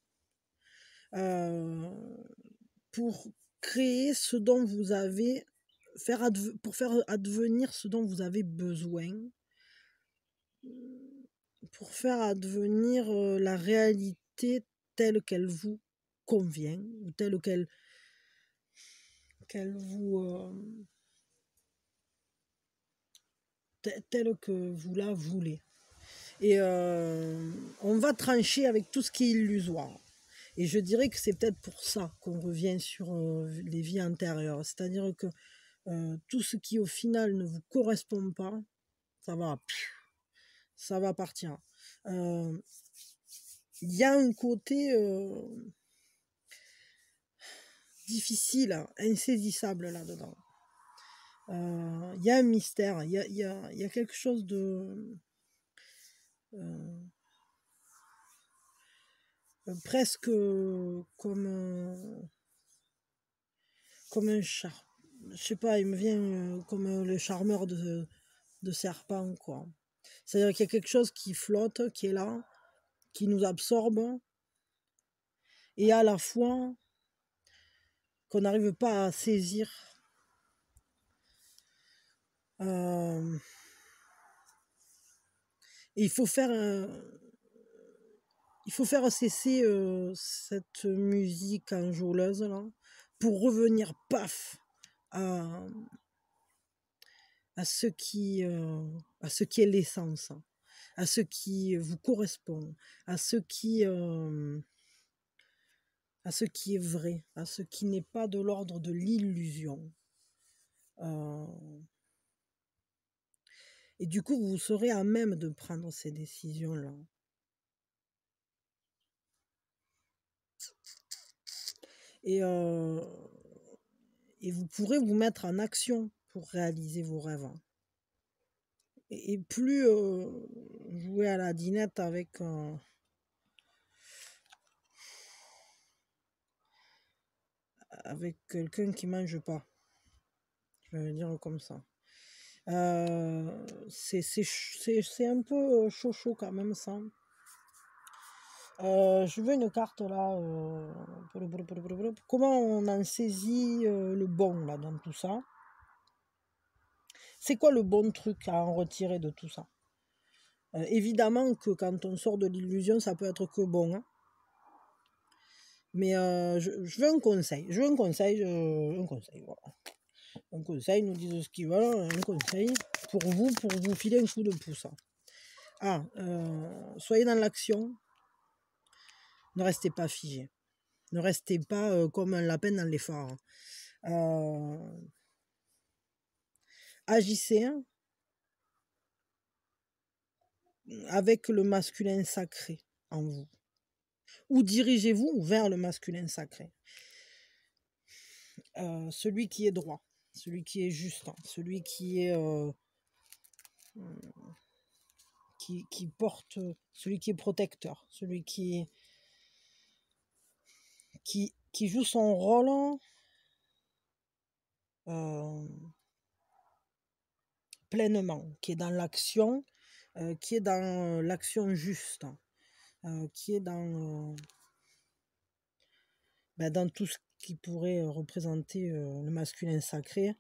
[SPEAKER 1] pour créer ce dont vous avez... pour faire advenir ce dont vous avez besoin, pour faire advenir la réalité telle qu'elle vous convient, ou telle qu'elle vous... telle que vous la voulez. Et on va trancher avec tout ce qui est illusoire. Et je dirais que c'est peut-être pour ça qu'on revient sur les vies antérieures. C'est-à-dire que tout ce qui au final ne vous correspond pas, ça va partir. Il y a un côté difficile, insaisissable là-dedans. Il y a un mystère, il y a quelque chose de... presque comme un chat. Je sais pas, il me vient comme le charmeur de serpent, quoi. C'est-à-dire qu'il y a quelque chose qui flotte, qui est là, qui nous absorbe, et à la fois qu'on n'arrive pas à saisir. Il faut faire cesser cette musique enjôleuse là, pour revenir paf à ce qui est l'essence, à ce qui vous correspond, à ce qui est vrai, à ce qui n'est pas de l'ordre de l'illusion. Et du coup, vous serez à même de prendre ces décisions-là. Et vous pourrez vous mettre en action pour réaliser vos rêves. Et plus jouer à la dinette avec quelqu'un qui mange pas. Je vais dire comme ça. C'est un peu chaud quand même ça. Je veux une carte là. Comment on en saisit le bon là dans tout ça? C'est quoi le bon truc à en retirer de tout ça? Évidemment que quand on sort de l'illusion, ça peut être que bon. Hein. Mais je veux un conseil. Je veux un conseil. Un conseil, voilà. Un conseil, nous disent ce qu'ils veulent. Un conseil pour vous filer un coup de pouce. Ah, soyez dans l'action. Ne restez pas figé. Ne restez pas comme un lapin dans les phares. Agissez avec le masculin sacré en vous. Ou dirigez-vous vers le masculin sacré. Celui qui est droit, celui qui est juste, celui qui est... qui porte, celui qui est protecteur, celui qui joue son rôle pleinement, qui est dans l'action, qui est dans l'action juste, qui est dans tout ce qui pourrait représenter le masculin sacré,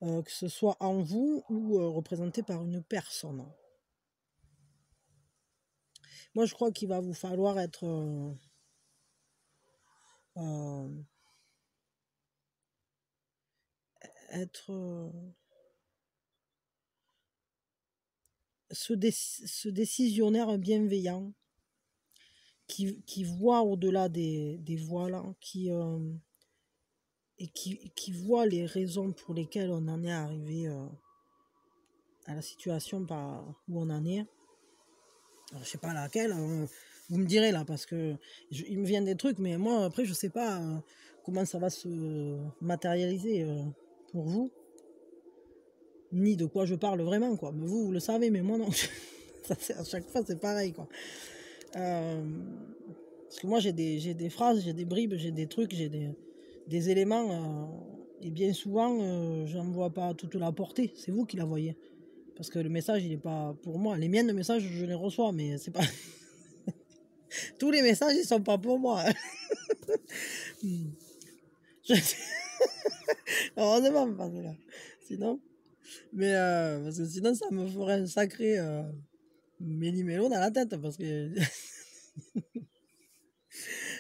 [SPEAKER 1] que ce soit en vous ou représenté par une personne. Moi, je crois qu'il va vous falloir être ce décisionnaire bienveillant qui voit au-delà des voiles, et qui voit les raisons pour lesquelles on en est arrivé à la situation où on en est. Alors, je sais pas laquelle, vous me direz là, parce que il me vient des trucs, mais moi après je sais pas comment ça va se matérialiser pour vous, ni de quoi je parle vraiment, quoi. Mais vous le savez, mais moi non. À chaque fois c'est pareil, quoi. Parce que moi j'ai des phrases, j'ai des bribes, j'ai des trucs, j'ai des éléments, et bien souvent j'en vois pas toute la portée, c'est vous qui la voyez. Parce que le message il est pas pour moi. Les miens de messages je les reçois, mais c'est pas... Tous les messages ils sont pas pour moi. Heureusement, parce que là, sinon... Mais parce que sinon ça me ferait un sacré méli-mélo dans la tête, parce que...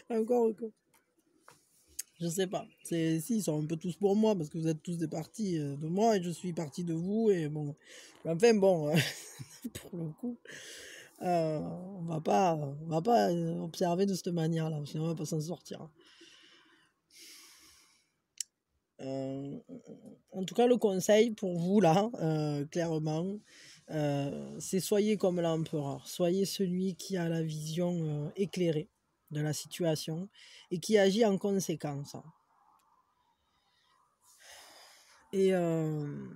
[SPEAKER 1] encore. Je sais pas. Si, ils sont un peu tous pour moi, parce que vous êtes tous des partis de moi, et je suis parti de vous, et bon... Enfin, bon, pour le coup, on va pas observer de cette manière-là, sinon on va pas s'en sortir. En tout cas, le conseil pour vous, là, clairement, c'est soyez comme l'empereur. Soyez celui qui a la vision éclairée de la situation et qui agit en conséquence. Et il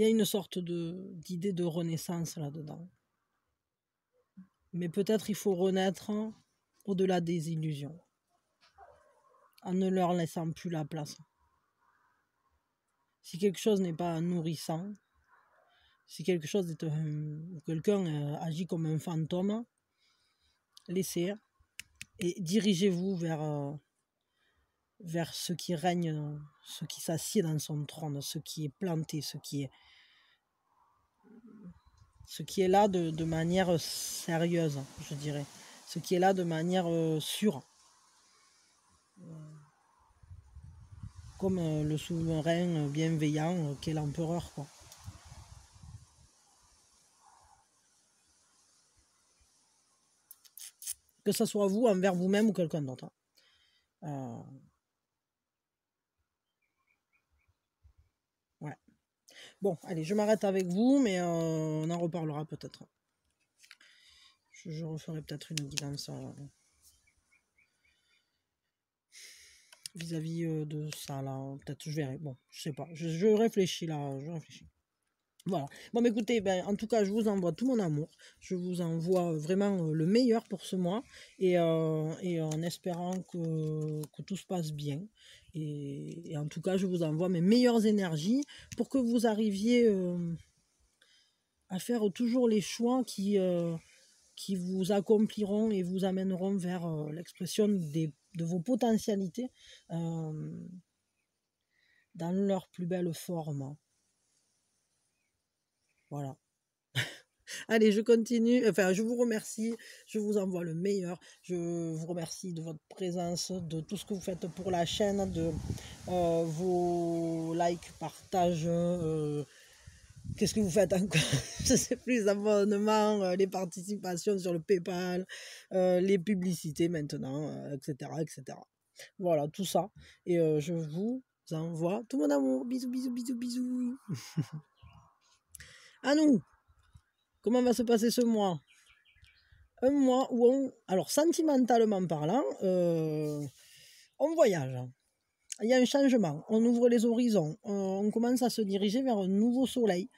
[SPEAKER 1] y a une sorte d'idée de renaissance là-dedans. Mais peut-être il faut renaître au-delà des illusions, en ne leur laissant plus la place. Si quelque chose n'est pas nourrissant, si quelque chose quelqu'un agit comme un fantôme, laissez et dirigez-vous vers ce qui règne, ce qui s'assied dans son trône, ce qui est planté, ce qui est là de manière sérieuse, je dirais, ce qui est là de manière sûre, comme le souverain bienveillant qu'est l'empereur, quoi. Que ce soit vous envers vous-même ou quelqu'un d'autre. Ouais. Bon, allez, je m'arrête avec vous, mais on en reparlera peut-être. Je referai peut-être une guidance vis-à-vis de ça, là. Peut-être, je verrai. Bon, je sais pas. Je réfléchis, là. Je réfléchis. Voilà. Bon, mais écoutez, en tout cas, je vous envoie tout mon amour. Je vous envoie vraiment le meilleur pour ce mois. Et en espérant que tout se passe bien. Et en tout cas, je vous envoie mes meilleures énergies pour que vous arriviez à faire toujours les choix qui vous accompliront et vous amèneront vers l'expression de vos potentialités dans leur plus belle forme. Voilà. Allez, je continue. Enfin, je vous remercie. Je vous envoie le meilleur. Je vous remercie de votre présence, de tout ce que vous faites pour la chaîne, de vos likes, partages. Qu'est-ce que vous faites encore? Je ne sais plus, les abonnements, les participations sur le PayPal, les publicités maintenant, etc., etc. Voilà, tout ça. Et je vous envoie tout mon amour. Bisous, bisous, bisous, bisous. À nous. Comment va se passer ce mois? Un mois où alors sentimentalement parlant, on voyage. Il y a un changement. On ouvre les horizons. On commence à se diriger vers un nouveau soleil.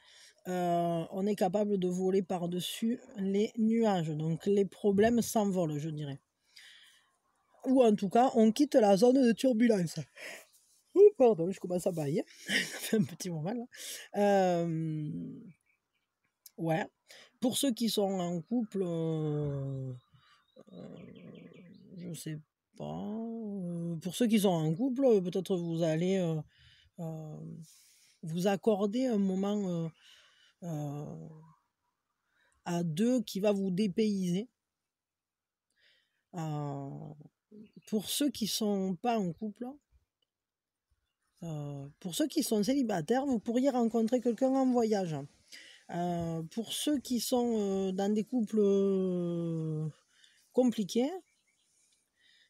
[SPEAKER 1] On est capable de voler par-dessus les nuages. Donc les problèmes s'envolent, je dirais. Ou en tout cas, on quitte la zone de turbulence. Oh, pardon, je commence à bailler. Ça fait un petit moment là. Ouais. Pour ceux qui sont en couple, je sais pas. Pour ceux qui sont en couple, peut-être vous allez vous accorder un moment à deux qui va vous dépayser. Pour ceux qui sont pas en couple, pour ceux qui sont célibataires, vous pourriez rencontrer quelqu'un en voyage. Pour ceux qui sont dans des couples compliqués,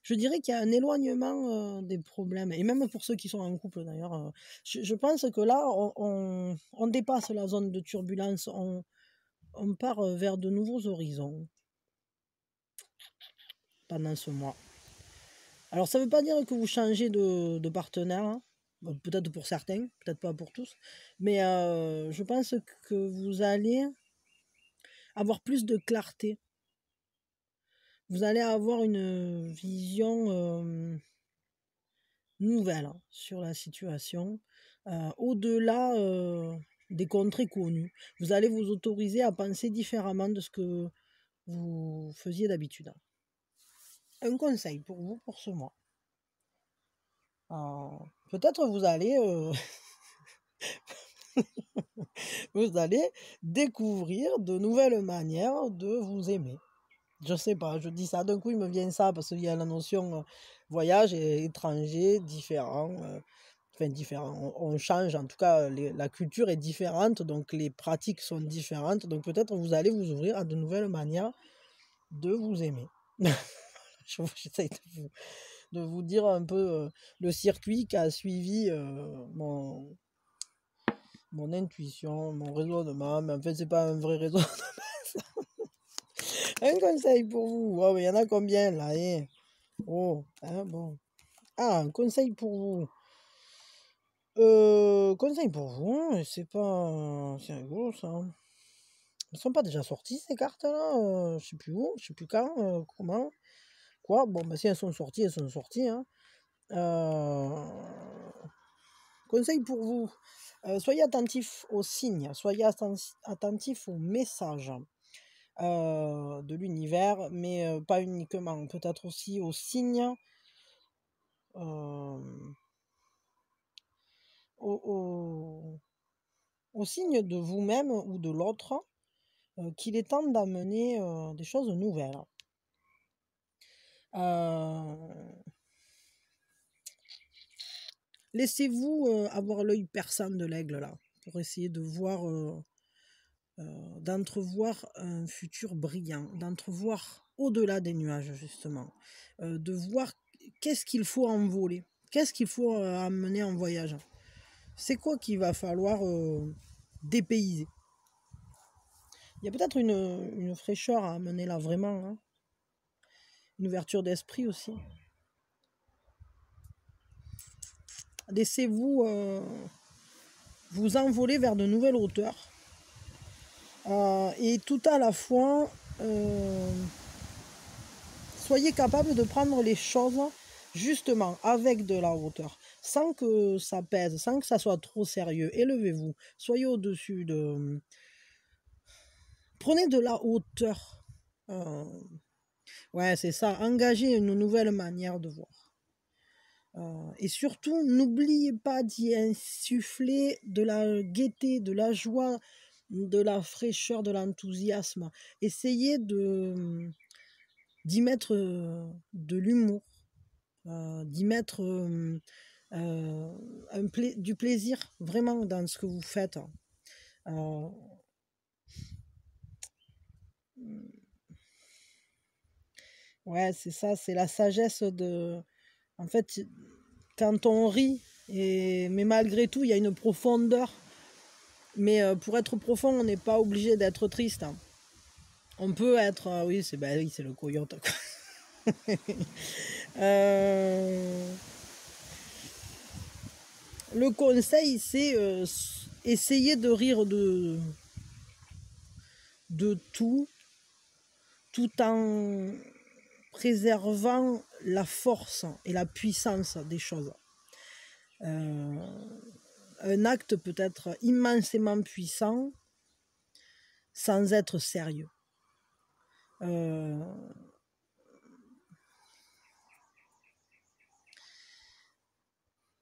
[SPEAKER 1] je dirais qu'il y a un éloignement des problèmes. Et même pour ceux qui sont en couple d'ailleurs, je pense que là, on dépasse la zone de turbulence, on part vers de nouveaux horizons pendant ce mois. Alors ça ne veut pas dire que vous changez de partenaire, hein. Peut-être pour certains, peut-être pas pour tous, mais je pense que vous allez avoir plus de clarté. Vous allez avoir une vision nouvelle sur la situation, au-delà des contrées connues. Vous allez vous autoriser à penser différemment de ce que vous faisiez d'habitude. Un conseil pour vous pour ce mois. Peut-être vous allez vous allez découvrir de nouvelles manières de vous aimer. Je sais pas, je dis ça, d'un coup il me vient ça parce qu'il y a la notion voyage et étranger, différent, enfin différent, on change, en tout cas la culture est différente, donc les pratiques sont différentes, donc peut-être vous allez vous ouvrir à de nouvelles manières de vous aimer. J'essaie de vous dire un peu le circuit qui a suivi mon intuition, mon raisonnement, mais en fait c'est pas un vrai raisonnement. Un conseil pour vous. Oh, mais il y en a combien là, hein? Oh, hein, bon. Ah, un conseil pour vous. Conseil pour vous, c'est pas. C'est rigolo ça. Ils sont pas déjà sortis ces cartes-là? Je sais plus où, je sais plus quand, comment, quoi. Bon, bah si elles sont sorties, elles sont sorties, hein. Conseil pour vous. Soyez attentifs aux signes, soyez attentifs aux messages de l'univers, mais pas uniquement, peut-être aussi aux signes, aux signes de vous-même ou de l'autre, qu'il est temps d'amener des choses nouvelles. Laissez-vous avoir l'œil perçant de l'aigle là, pour essayer de voir, d'entrevoir un futur brillant, d'entrevoir au-delà des nuages justement, de voir qu'est-ce qu'il faut envoler, qu'est-ce qu'il faut amener en voyage. C'est quoi qu'il va falloir dépayser. Il y a peut-être une fraîcheur à amener là vraiment, hein. Une ouverture d'esprit aussi. Laissez-vous vous envoler vers de nouvelles hauteurs. Et tout à la fois, soyez capable de prendre les choses justement avec de la hauteur, sans que ça pèse, sans que ça soit trop sérieux. Élevez-vous, soyez au-dessus de... Prenez de la hauteur. Ouais, c'est ça, engagez une nouvelle manière de voir. Et surtout, n'oubliez pas d'y insuffler de la gaieté, de la joie, de la fraîcheur, de l'enthousiasme. Essayez d'y mettre de l'humour, d'y mettre du plaisir vraiment dans ce que vous faites. Ouais, c'est ça, c'est la sagesse de... En fait, quand on rit, mais malgré tout, il y a une profondeur. Mais pour être profond, on n'est pas obligé d'être triste, hein. On peut être... oui, c'est le coyote. Le conseil, c'est essayer de rire de tout en préservant la force et la puissance des choses. Un acte peut être immensément puissant sans être sérieux.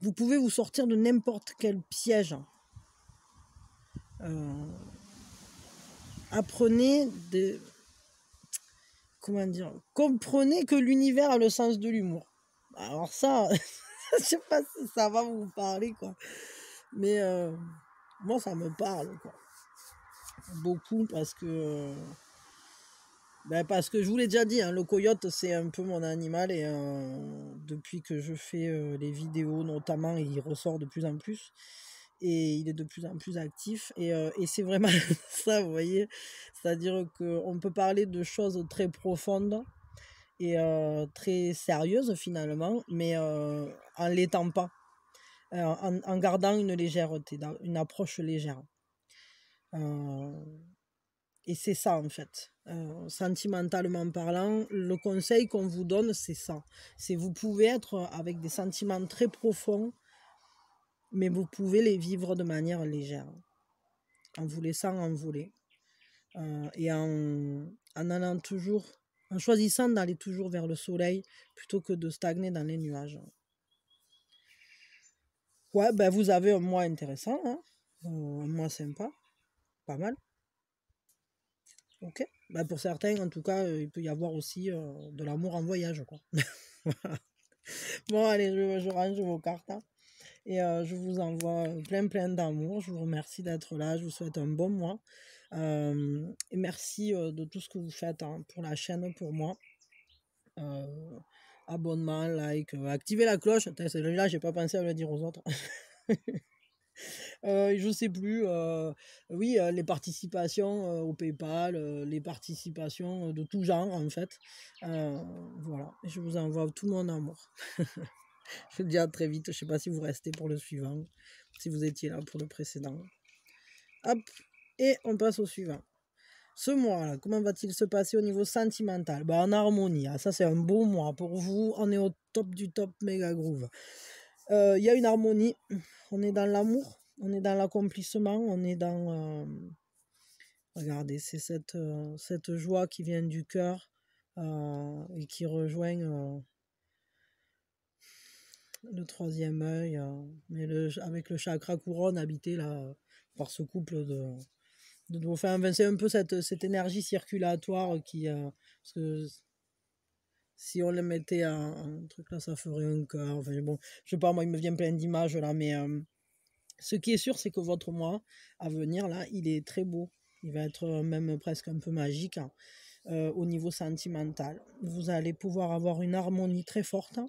[SPEAKER 1] Vous pouvez vous sortir de n'importe quel piège. Apprenez de... Comment dire? Comprenez que l'univers a le sens de l'humour. Alors ça, je sais pas si ça va vous parler, quoi. Mais moi, ça me parle, quoi. Beaucoup parce que je vous l'ai déjà dit, hein, le coyote c'est un peu mon animal et depuis que je fais les vidéos notamment, il ressort de plus en plus et il est de plus en plus actif et c'est vraiment ça, vous voyez, c'est-à-dire qu'on peut parler de choses très profondes et très sérieuses finalement, mais en l'étant pas, en gardant une légèreté, une approche légère. Et c'est ça en fait. Sentimentalement parlant, le conseil qu'on vous donne, c'est ça. C'est vous pouvez être avec des sentiments très profonds, mais vous pouvez les vivre de manière légère, en vous laissant envoler. Et en allant toujours, en choisissant d'aller toujours vers le soleil plutôt que de stagner dans les nuages. Ouais, ben vous avez un mois intéressant, hein, un mois sympa, pas mal. Ok. Ben pour certains, en tout cas, il peut y avoir aussi de l'amour en voyage, quoi. Bon, allez, je range vos cartes, hein, et je vous envoie plein d'amour. Je vous remercie d'être là. Je vous souhaite un bon mois. Et merci de tout ce que vous faites, hein, pour la chaîne, pour moi. Abonnement, like, activez la cloche. Celui-là, j'ai pas pensé à le dire aux autres. Je sais plus. Oui, les participations au PayPal, les participations de tout genre en fait. Voilà, je vous envoie tout mon amour. Je vous dis à très vite. Je sais pas si vous restez pour le suivant, si vous étiez là pour le précédent. Hop, et on passe au suivant. Ce mois-là, comment va-t-il se passer au niveau sentimental? Ben, en harmonie, hein. Ça c'est un beau mois pour vous. On est au top du top méga groove. Il y a une harmonie. On est dans l'amour, on est dans l'accomplissement, on est dans... regardez, c'est cette joie qui vient du cœur et qui rejoint le troisième œil, mais avec le chakra couronne habité là, par ce couple de dauphins. Enfin, c'est un peu cette énergie circulatoire qui... parce que si on le mettait en truc là, ça ferait un cœur. Enfin bon, je sais pas, moi il me vient plein d'images là, mais... ce qui est sûr, c'est que votre mois à venir, là, il est très beau. Il va être même presque un peu magique, hein, au niveau sentimental. Vous allez pouvoir avoir une harmonie très forte,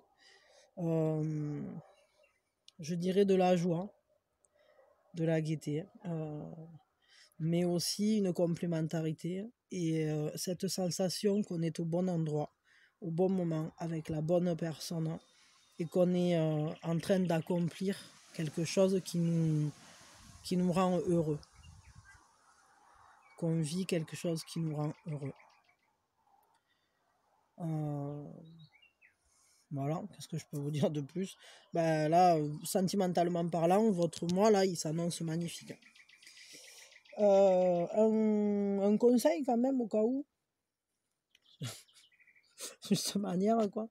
[SPEAKER 1] je dirais de la joie, de la gaieté, mais aussi une complémentarité et cette sensation qu'on est au bon endroit, au bon moment, avec la bonne personne et qu'on est en train d'accomplir quelque chose qui nous rend heureux, qu'on vit quelque chose qui nous rend heureux. Voilà, qu'est-ce que je peux vous dire de plus? Ben là, sentimentalement parlant, votre mois, là, il s'annonce magnifique. Un conseil quand même, au cas où, de cette manière, quoi.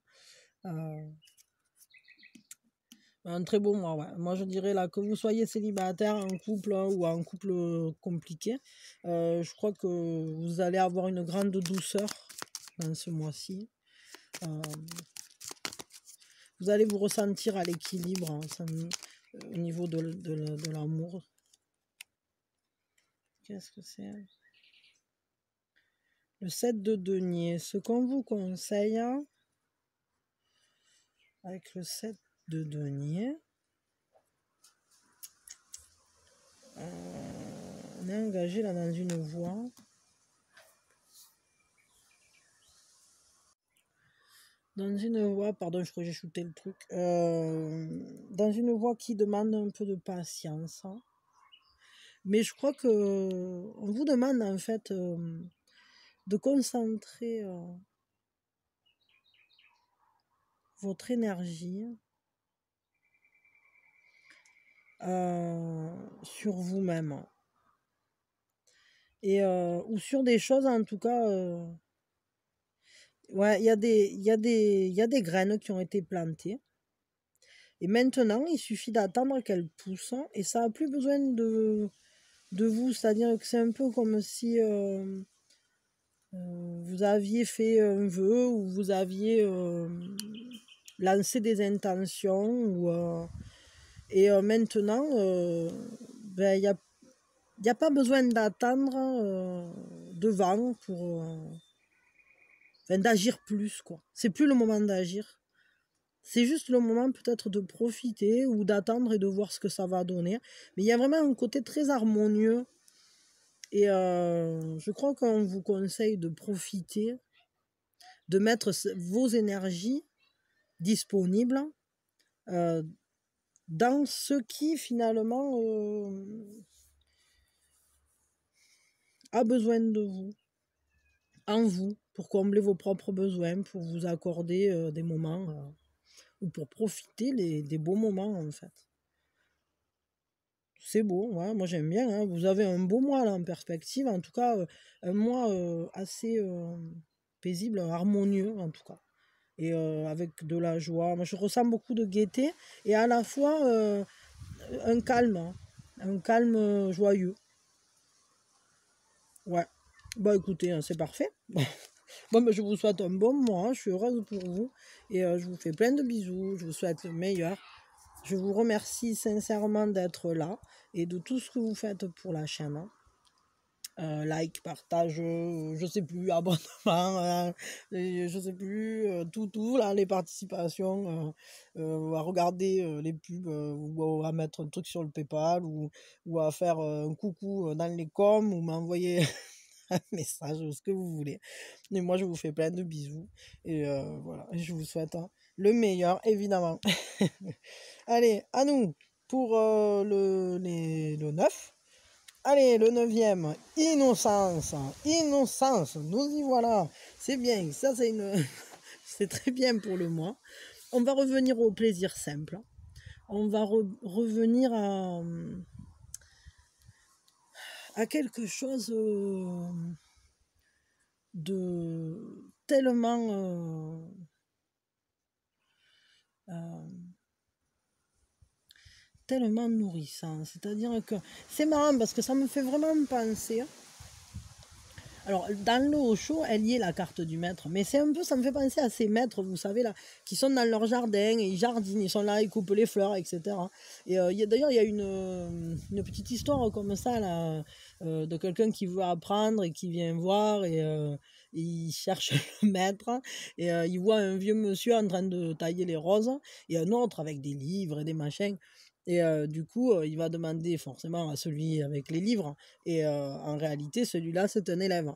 [SPEAKER 1] Un très beau mois, ouais. Moi, je dirais là, que vous soyez célibataire, en couple, hein, ou en couple compliqué, je crois que vous allez avoir une grande douceur dans ce mois-ci. Vous allez vous ressentir à l'équilibre, hein, au niveau de l'amour. Qu'est-ce que c'est? Le 7 de denier. Ce qu'on vous conseille, hein, avec le 7 de denier, on est engagé là dans une voie. Dans une voie, pardon, je crois que j'ai shooté le truc. Dans une voie qui demande un peu de patience, hein. Mais je crois que on vous demande en fait de concentrer votre énergie sur vous-même. Et, ou sur des choses, en tout cas, ouais, il y a des graines qui ont été plantées. Et maintenant, il suffit d'attendre qu'elles poussent et ça n'a plus besoin de vous. C'est-à-dire que c'est un peu comme si vous aviez fait un vœu ou vous aviez lancé des intentions. Et maintenant, ben, il n'y a pas besoin d'attendre devant pour... enfin, d'agir plus, quoi. C'est plus le moment d'agir. C'est juste le moment peut-être de profiter ou d'attendre et de voir ce que ça va donner. Mais il y a vraiment un côté très harmonieux. Et je crois qu'on vous conseille de profiter, de mettre vos énergies disponibles dans ce qui finalement a besoin de vous, en vous, pour combler vos propres besoins, pour vous accorder des moments ou pour profiter des beaux moments en fait. C'est beau, ouais, moi j'aime bien. Hein. Vous avez un beau mois là en perspective, en tout cas un mois assez paisible, harmonieux en tout cas. Et avec de la joie. Moi je ressens beaucoup de gaieté et à la fois hein. Un calme joyeux. Ouais. Bah écoutez, hein, c'est parfait. Bon, ben, je vous souhaite un bon mois, je suis heureuse pour vous et je vous fais plein de bisous, je vous souhaite le meilleur. Je vous remercie sincèrement d'être là et de tout ce que vous faites pour la chaîne. Like, partage, je sais plus, abonnement, je sais plus, tout, là, les participations, à regarder les pubs, ou à mettre un truc sur le PayPal, ou à faire un coucou dans les coms, ou m'envoyer un message, ce que vous voulez. Et moi, je vous fais plein de bisous. Et voilà, je vous souhaite le meilleur, évidemment. Allez, à nous pour le 9. Allez, le 9e, innocence. Innocence, nous y voilà. C'est bien, ça c'est c'est très bien pour le mois. On va revenir au plaisir simple. On va revenir à quelque chose de tellement tellement nourrissant. C'est-à-dire que c'est marrant parce que ça me fait vraiment penser. Alors, dans l'eau au chaud, elle y est la carte du maître, mais c'est un peu, ça me fait penser à ces maîtres, vous savez, là, qui sont dans leur jardin, et ils jardinent, ils sont là, ils coupent les fleurs, etc. Et d'ailleurs, il y a une petite histoire comme ça, là, de quelqu'un qui veut apprendre et qui vient voir, et il cherche le maître, et il voit un vieux monsieur en train de tailler les roses, et un autre avec des livres et des machins. Et du coup, il va demander forcément à celui avec les livres. Et en réalité, celui-là, c'est un élève.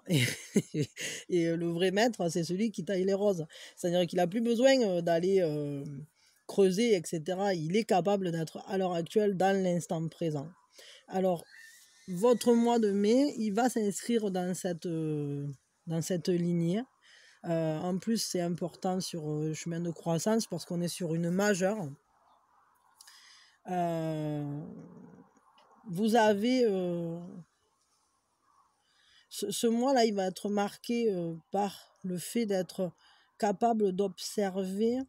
[SPEAKER 1] Et le vrai maître, c'est celui qui taille les roses. C'est-à-dire qu'il n'a plus besoin d'aller creuser, etc. Il est capable d'être à l'heure actuelle dans l'instant présent. Alors, votre mois de mai, il va s'inscrire dans cette lignée. En plus, c'est important sur chemin de croissance parce qu'on est sur une majeure. Vous avez ce mois-là, il va être marqué par le fait d'être capable d'observer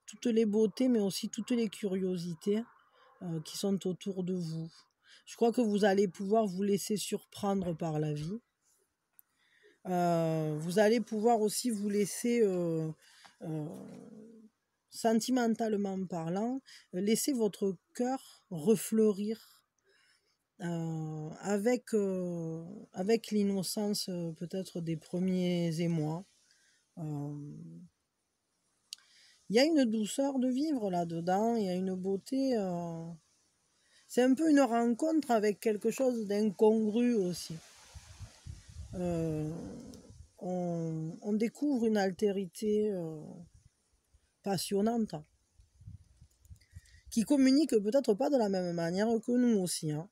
[SPEAKER 1] toutes les beautés, mais aussi toutes les curiosités qui sont autour de vous. Je crois que vous allez pouvoir vous laisser surprendre par la vie. Vous allez pouvoir aussi vous laisser sentimentalement parlant, laissez votre cœur refleurir avec l'innocence peut-être des premiers émois. Il y a une douceur de vivre là-dedans, il y a une beauté. C'est un peu une rencontre avec quelque chose d'incongru aussi. On découvre une altérité passionnante qui communique peut-être pas de la même manière que nous aussi. Hein.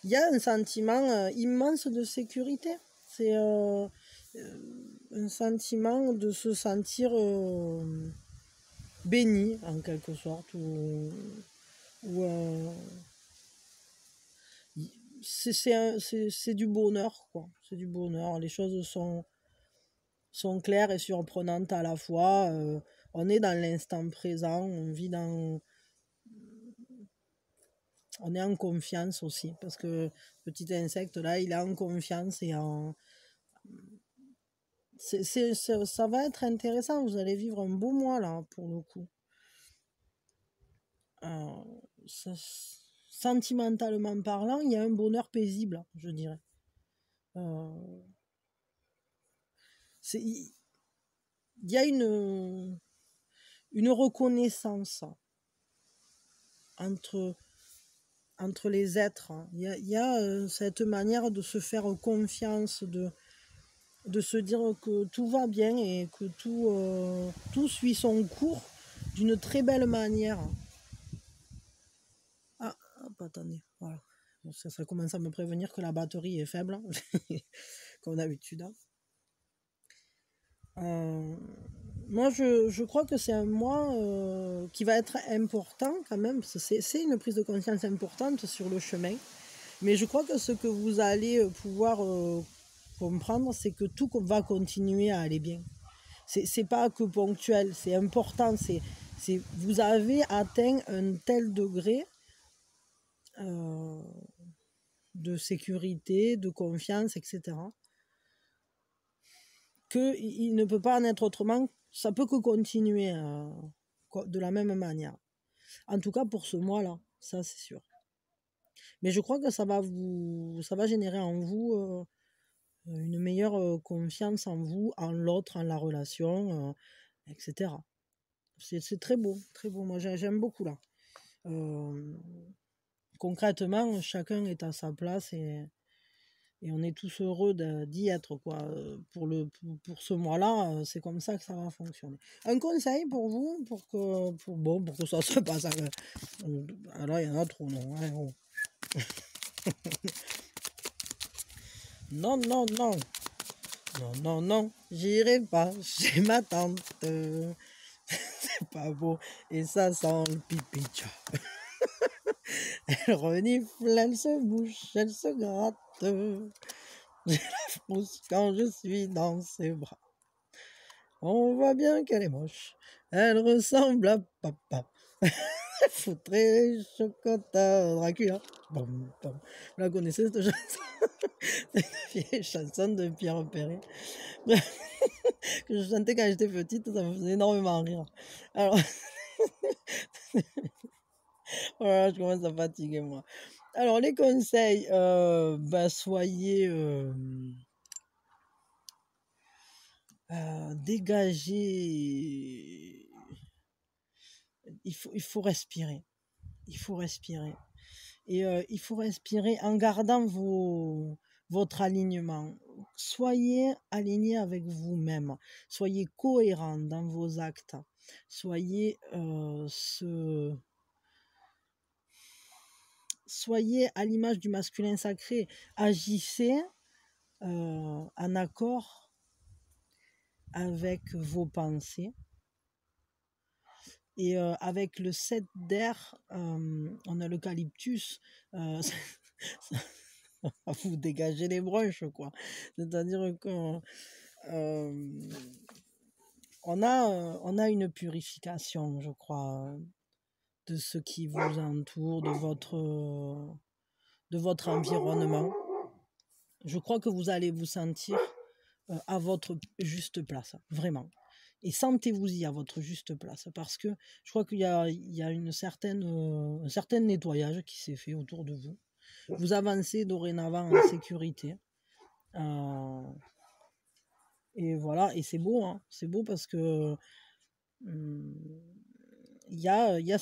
[SPEAKER 1] Il y a un sentiment immense de sécurité. C'est un sentiment de se sentir béni, en quelque sorte, ou c'est du bonheur, quoi. C'est du bonheur. Les choses sont claires et surprenantes à la fois. On est dans l'instant présent, on est en confiance aussi, parce que petit insecte là, il est en confiance et ça va être intéressant. Vous allez vivre un beau mois là, pour le coup. Ça, sentimentalement parlant, il y a un bonheur paisible, je dirais. Il y a une reconnaissance entre les êtres. Il y a cette manière de se faire confiance, de se dire que tout va bien et que tout suit son cours d'une très belle manière. Ah, hop, attendez, voilà. Ça commence à me prévenir que la batterie est faible, comme d'habitude. Moi, je crois que c'est un mois qui va être important quand même, parce que c'est une prise de conscience importante sur le chemin. Mais je crois que ce que vous allez pouvoir comprendre, c'est que tout va continuer à aller bien. C'est pas que ponctuel, c'est important. Vous avez atteint un tel degré de sécurité, de confiance, etc., qu'il ne peut pas en être autrement. Ça peut que continuer de la même manière. En tout cas pour ce mois-là, ça c'est sûr. Mais je crois que ça va générer en vous une meilleure confiance en vous, en l'autre, en la relation, etc. C'est très beau, très beau. Moi j'aime beaucoup là. Concrètement, chacun est à sa place et on est tous heureux d'y être, quoi. Pour ce mois-là, c'est comme ça que ça va fonctionner. Un conseil pour vous, pour que ça se passe. Alors, il y en a trop, non. Hein, oh. Non, non, non. Non, non, non. J'irai pas chez ma tante. C'est pas beau. Et ça sent le pipi. Elle renifle, elle se bouche, elle se gratte. J'ai la frousse quand je suis dans ses bras. On voit bien qu'elle est moche. Elle ressemble à papa. Elle foutrait les chocolats Dracula. Bom, bom. Vous la connaissez cette chanson? C'est une vieille chanson de Pierre Perret. Que je chantais quand j'étais petite, ça me faisait énormément rire. Alors, voilà, je commence à fatiguer moi. Alors, les conseils, soyez dégagés. Il faut respirer. Il faut respirer. Et il faut respirer en gardant votre alignement. Soyez aligné avec vous-même. Soyez cohérent dans vos actes. Soyez à l'image du masculin sacré. Agissez en accord avec vos pensées. Et avec le 7 d'air, on a l'eucalyptus. Vous dégagez les broches, quoi. C'est-à-dire qu'on on a une purification, je crois, de ce qui vous entoure, de votre environnement. Je crois que vous allez vous sentir à votre juste place, vraiment. Et sentez-vous-y à votre juste place, parce que je crois qu'il y a un certain nettoyage qui s'est fait autour de vous. Vous avancez dorénavant en sécurité. Et voilà, et c'est beau, hein. C'est beau parce que il y a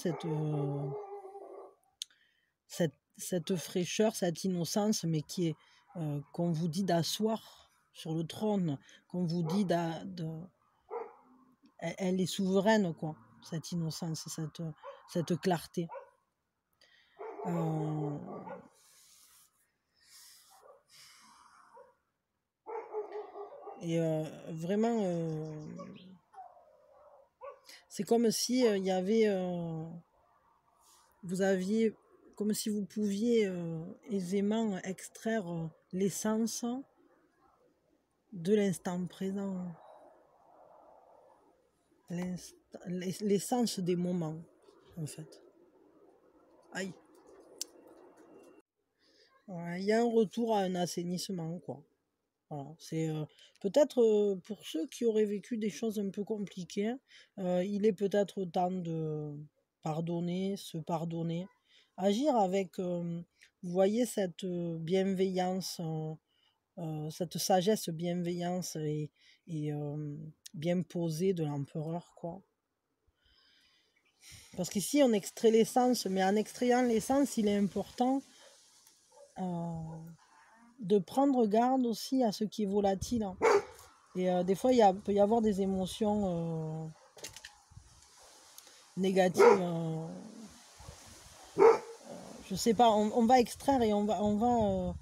[SPEAKER 1] cette fraîcheur, cette innocence, mais qui est qu'on vous dit d'asseoir sur le trône, qu'on vous dit elle est souveraine, quoi, cette innocence, cette clarté. Et vraiment, c'est comme si il y avait, vous aviez, comme si vous pouviez aisément extraire l'essence de l'instant présent, l'essence des moments, en fait. Aïe. Ouais, il y a un retour à un assainissement, quoi. Voilà, c'est peut-être pour ceux qui auraient vécu des choses un peu compliquées, il est peut-être temps de pardonner, se pardonner, agir avec, vous voyez, cette bienveillance, cette sagesse bienveillance et bien posée de l'empereur, quoi. Parce qu'ici, on extrait l'essence, mais en extrayant l'essence, il est important de prendre garde aussi à ce qui est volatile, hein. Et des fois, peut y avoir des émotions négatives. Je sais pas, on va extraire et on va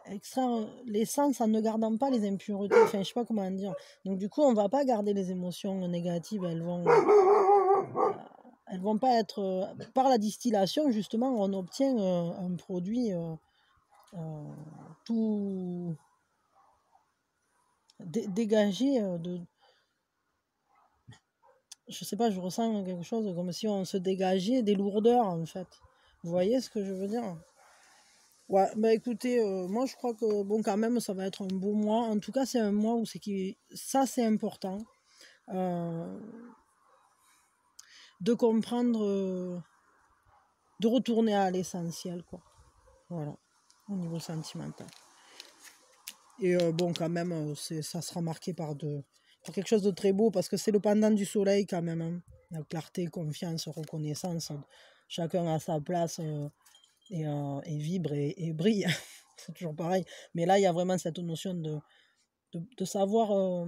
[SPEAKER 1] extraire l'essence en ne gardant pas les impuretés. Enfin, je sais pas comment dire. Donc du coup, on va pas garder les émotions négatives. Elles vont pas être... par la distillation, justement, on obtient un produit tout dégagé de... Je sais pas, je ressens quelque chose comme si on se dégageait des lourdeurs, en fait. Vous voyez ce que je veux dire? Ouais, bah écoutez, moi je crois que, bon, quand même, ça va être un beau mois. En tout cas, c'est un mois où ça, c'est important. De comprendre, de retourner à l'essentiel, quoi. Voilà, au niveau sentimental. Et bon, quand même, ça sera marqué par quelque chose de très beau, parce que c'est le pendant du soleil, quand même, hein. La clarté, confiance, reconnaissance, chacun a sa place et vibre et brille. C'est toujours pareil. Mais là, il y a vraiment cette notion de savoir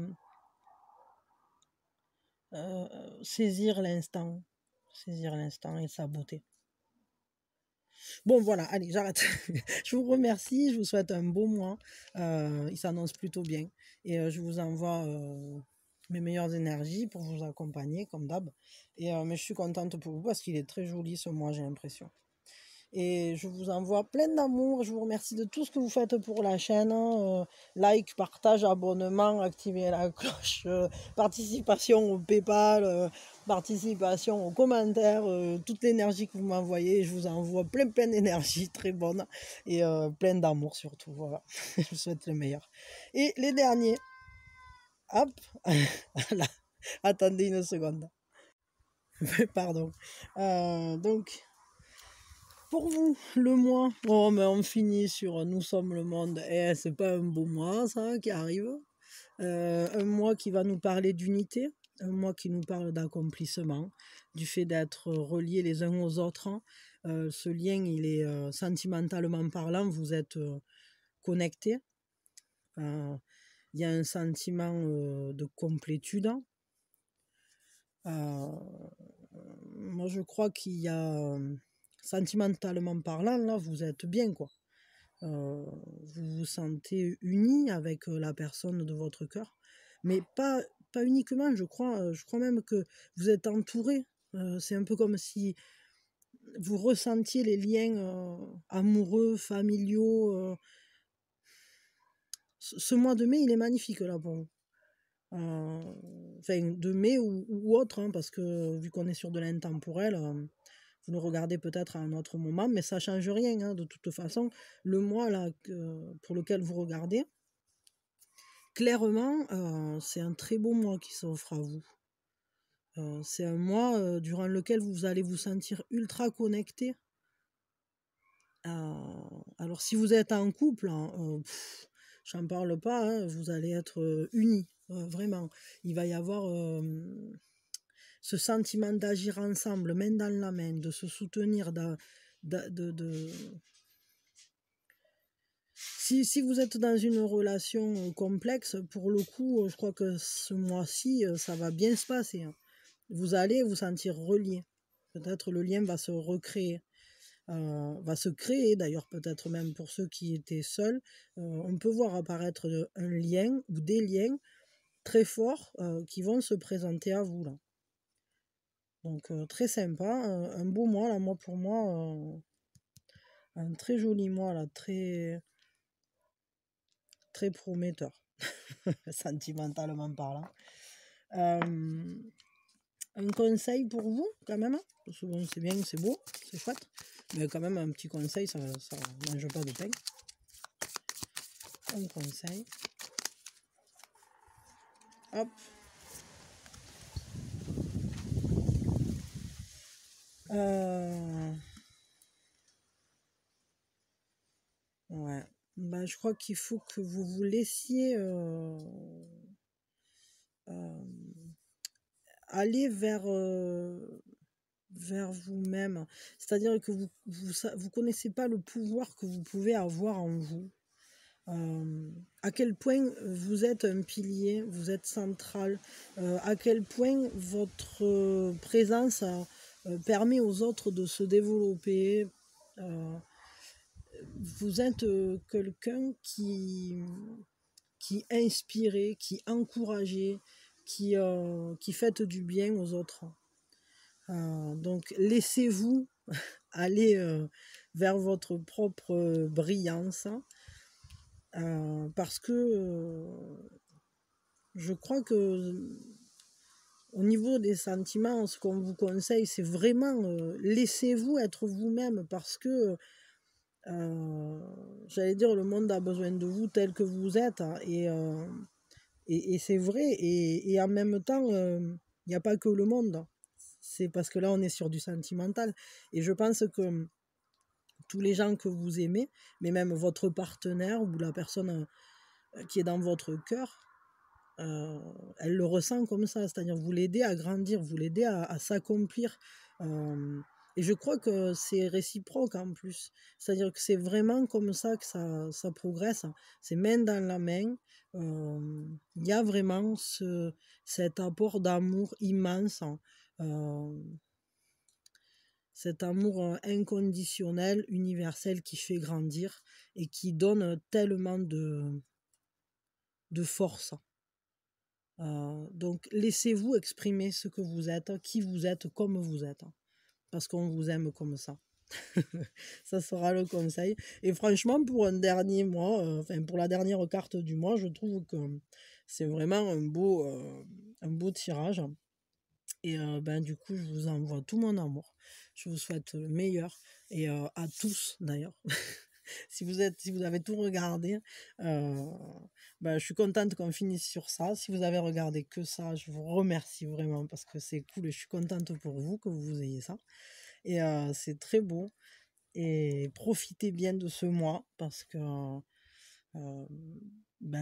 [SPEAKER 1] saisir l'instant et sa beauté. Bon, voilà, allez, j'arrête. Je vous remercie, je vous souhaite un beau mois. Il s'annonce plutôt bien. Et je vous envoie mes meilleures énergies pour vous accompagner, comme d'hab. Mais je suis contente pour vous parce qu'il est très joli ce mois, j'ai l'impression. Et je vous envoie plein d'amour. Je vous remercie de tout ce que vous faites pour la chaîne. Like, partage, abonnement, activez la cloche, participation au PayPal, participation aux commentaires, toute l'énergie que vous m'envoyez. Je vous envoie plein d'énergie très bonne et plein d'amour surtout. Voilà. Je vous souhaite le meilleur. Et les derniers. Hop. Voilà. Attendez une seconde. Pardon. Donc... Pour vous, le mois, bon, mais on finit sur Nous sommes le monde. Et c'est pas un beau mois, ça, qui arrive. Un mois qui va nous parler d'unité, un mois qui nous parle d'accomplissement, du fait d'être reliés les uns aux autres. Ce lien, il est sentimentalement parlant, vous êtes connectés. Il y a un sentiment de complétude. Moi, je crois qu'il y a... sentimentalement parlant, là, vous êtes bien, quoi. Vous vous sentez uni avec la personne de votre cœur, mais pas uniquement, je crois même que vous êtes entouré. C'est un peu comme si vous ressentiez les liens amoureux, familiaux. Ce mois de mai, il est magnifique, là, pour vous. Enfin, de mai ou autre, hein, parce que vu qu'on est sur de l'intemporel, vous nous regardez peut-être à un autre moment, mais ça ne change rien, hein, de toute façon. Le mois là, pour lequel vous regardez, clairement, c'est un très beau mois qui s'offre à vous. C'est un mois durant lequel vous allez vous sentir ultra connecté. Alors si vous êtes en couple, hein, j'en parle pas, hein, vous allez être unis, vraiment. Il va y avoir ce sentiment d'agir ensemble, main dans la main, de se soutenir, Si vous êtes dans une relation complexe, pour le coup, je crois que ce mois-ci, ça va bien se passer, hein. Vous allez vous sentir reliés. Peut-être le lien va se recréer. va se créer, d'ailleurs peut-être même pour ceux qui étaient seuls. On peut voir apparaître un lien ou des liens très forts qui vont se présenter à vous là. Donc très sympa, un beau mois là, moi pour moi, un très joli mois là, très, très prometteur, sentimentalement parlant. Un conseil pour vous quand même, parce que bon, c'est bien, c'est beau, c'est chouette, mais quand même un petit conseil, ça mange pas de pain. Un conseil. Hop. Ouais. Bah, je crois qu'il faut que vous vous laissiez aller vers vous-même. C'est-à-dire que vous connaissez pas le pouvoir que vous pouvez avoir en vous. À quel point vous êtes un pilier, vous êtes central, à quel point votre présence permet aux autres de se développer. Vous êtes quelqu'un qui inspirait, qui encourageait, qui fait du bien aux autres. Donc laissez-vous aller vers votre propre brillance, parce que je crois que au niveau des sentiments, ce qu'on vous conseille, c'est vraiment laissez-vous être vous-même, parce que j'allais dire, le monde a besoin de vous tel que vous êtes, hein, et c'est vrai, et en même temps, il n'y a pas que le monde. C'est parce que là, on est sur du sentimental. Et je pense que tous les gens que vous aimez, mais même votre partenaire ou la personne qui est dans votre cœur, elle le ressent comme ça. C'est-à-dire, vous l'aidez à grandir, vous l'aidez à s'accomplir. Et je crois que c'est réciproque en plus. C'est-à-dire que c'est vraiment comme ça que ça progresse. C'est main dans la main. Il y a vraiment cet apport d'amour immense. Cet amour inconditionnel, universel, qui fait grandir et qui donne tellement de force. Donc laissez-vous exprimer ce que vous êtes, qui vous êtes, comme vous êtes, parce qu'on vous aime comme ça. Ça sera le conseil. Et franchement, pour un dernier mois, pour la dernière carte du mois, je trouve que c'est vraiment un beau tirage. Et du coup, je vous envoie tout mon amour. Je vous souhaite le meilleur. Et à tous, d'ailleurs. Si vous avez tout regardé, je suis contente qu'on finisse sur ça. Si vous avez regardé que ça, je vous remercie vraiment, parce que c'est cool et je suis contente pour vous que vous ayez ça. Et c'est très beau. Et profitez bien de ce mois, parce que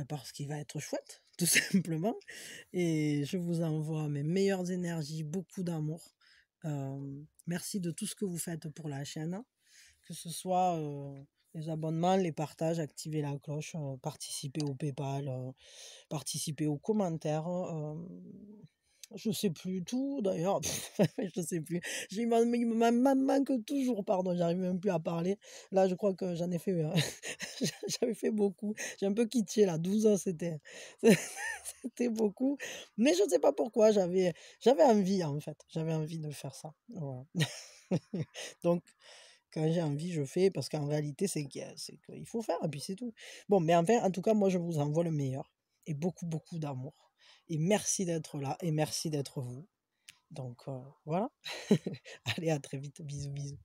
[SPEAKER 1] parce qu'il va être chouette, tout simplement. Et je vous envoie mes meilleures énergies, beaucoup d'amour. Merci de tout ce que vous faites pour la chaîne, que ce soit les abonnements, les partages, activer la cloche, participer au PayPal, participer aux commentaires. Je sais plus tout d'ailleurs, je sais plus. Il m'en manque toujours, pardon, j'arrive même plus à parler. Là, je crois que j'en ai fait, j'avais fait beaucoup. J'ai un peu kitché là, 12 ans, c'était beaucoup. Mais je ne sais pas pourquoi, j'avais envie en fait, j'avais envie de faire ça. Voilà. Donc, quand j'ai envie, je fais, parce qu'en réalité, c'est qu'il faut faire, et puis c'est tout. Bon, mais enfin, en tout cas, moi, je vous envoie le meilleur, et beaucoup, beaucoup d'amour. Et merci d'être là, et merci d'être vous. Donc, voilà. Allez, à très vite. Bisous, bisous.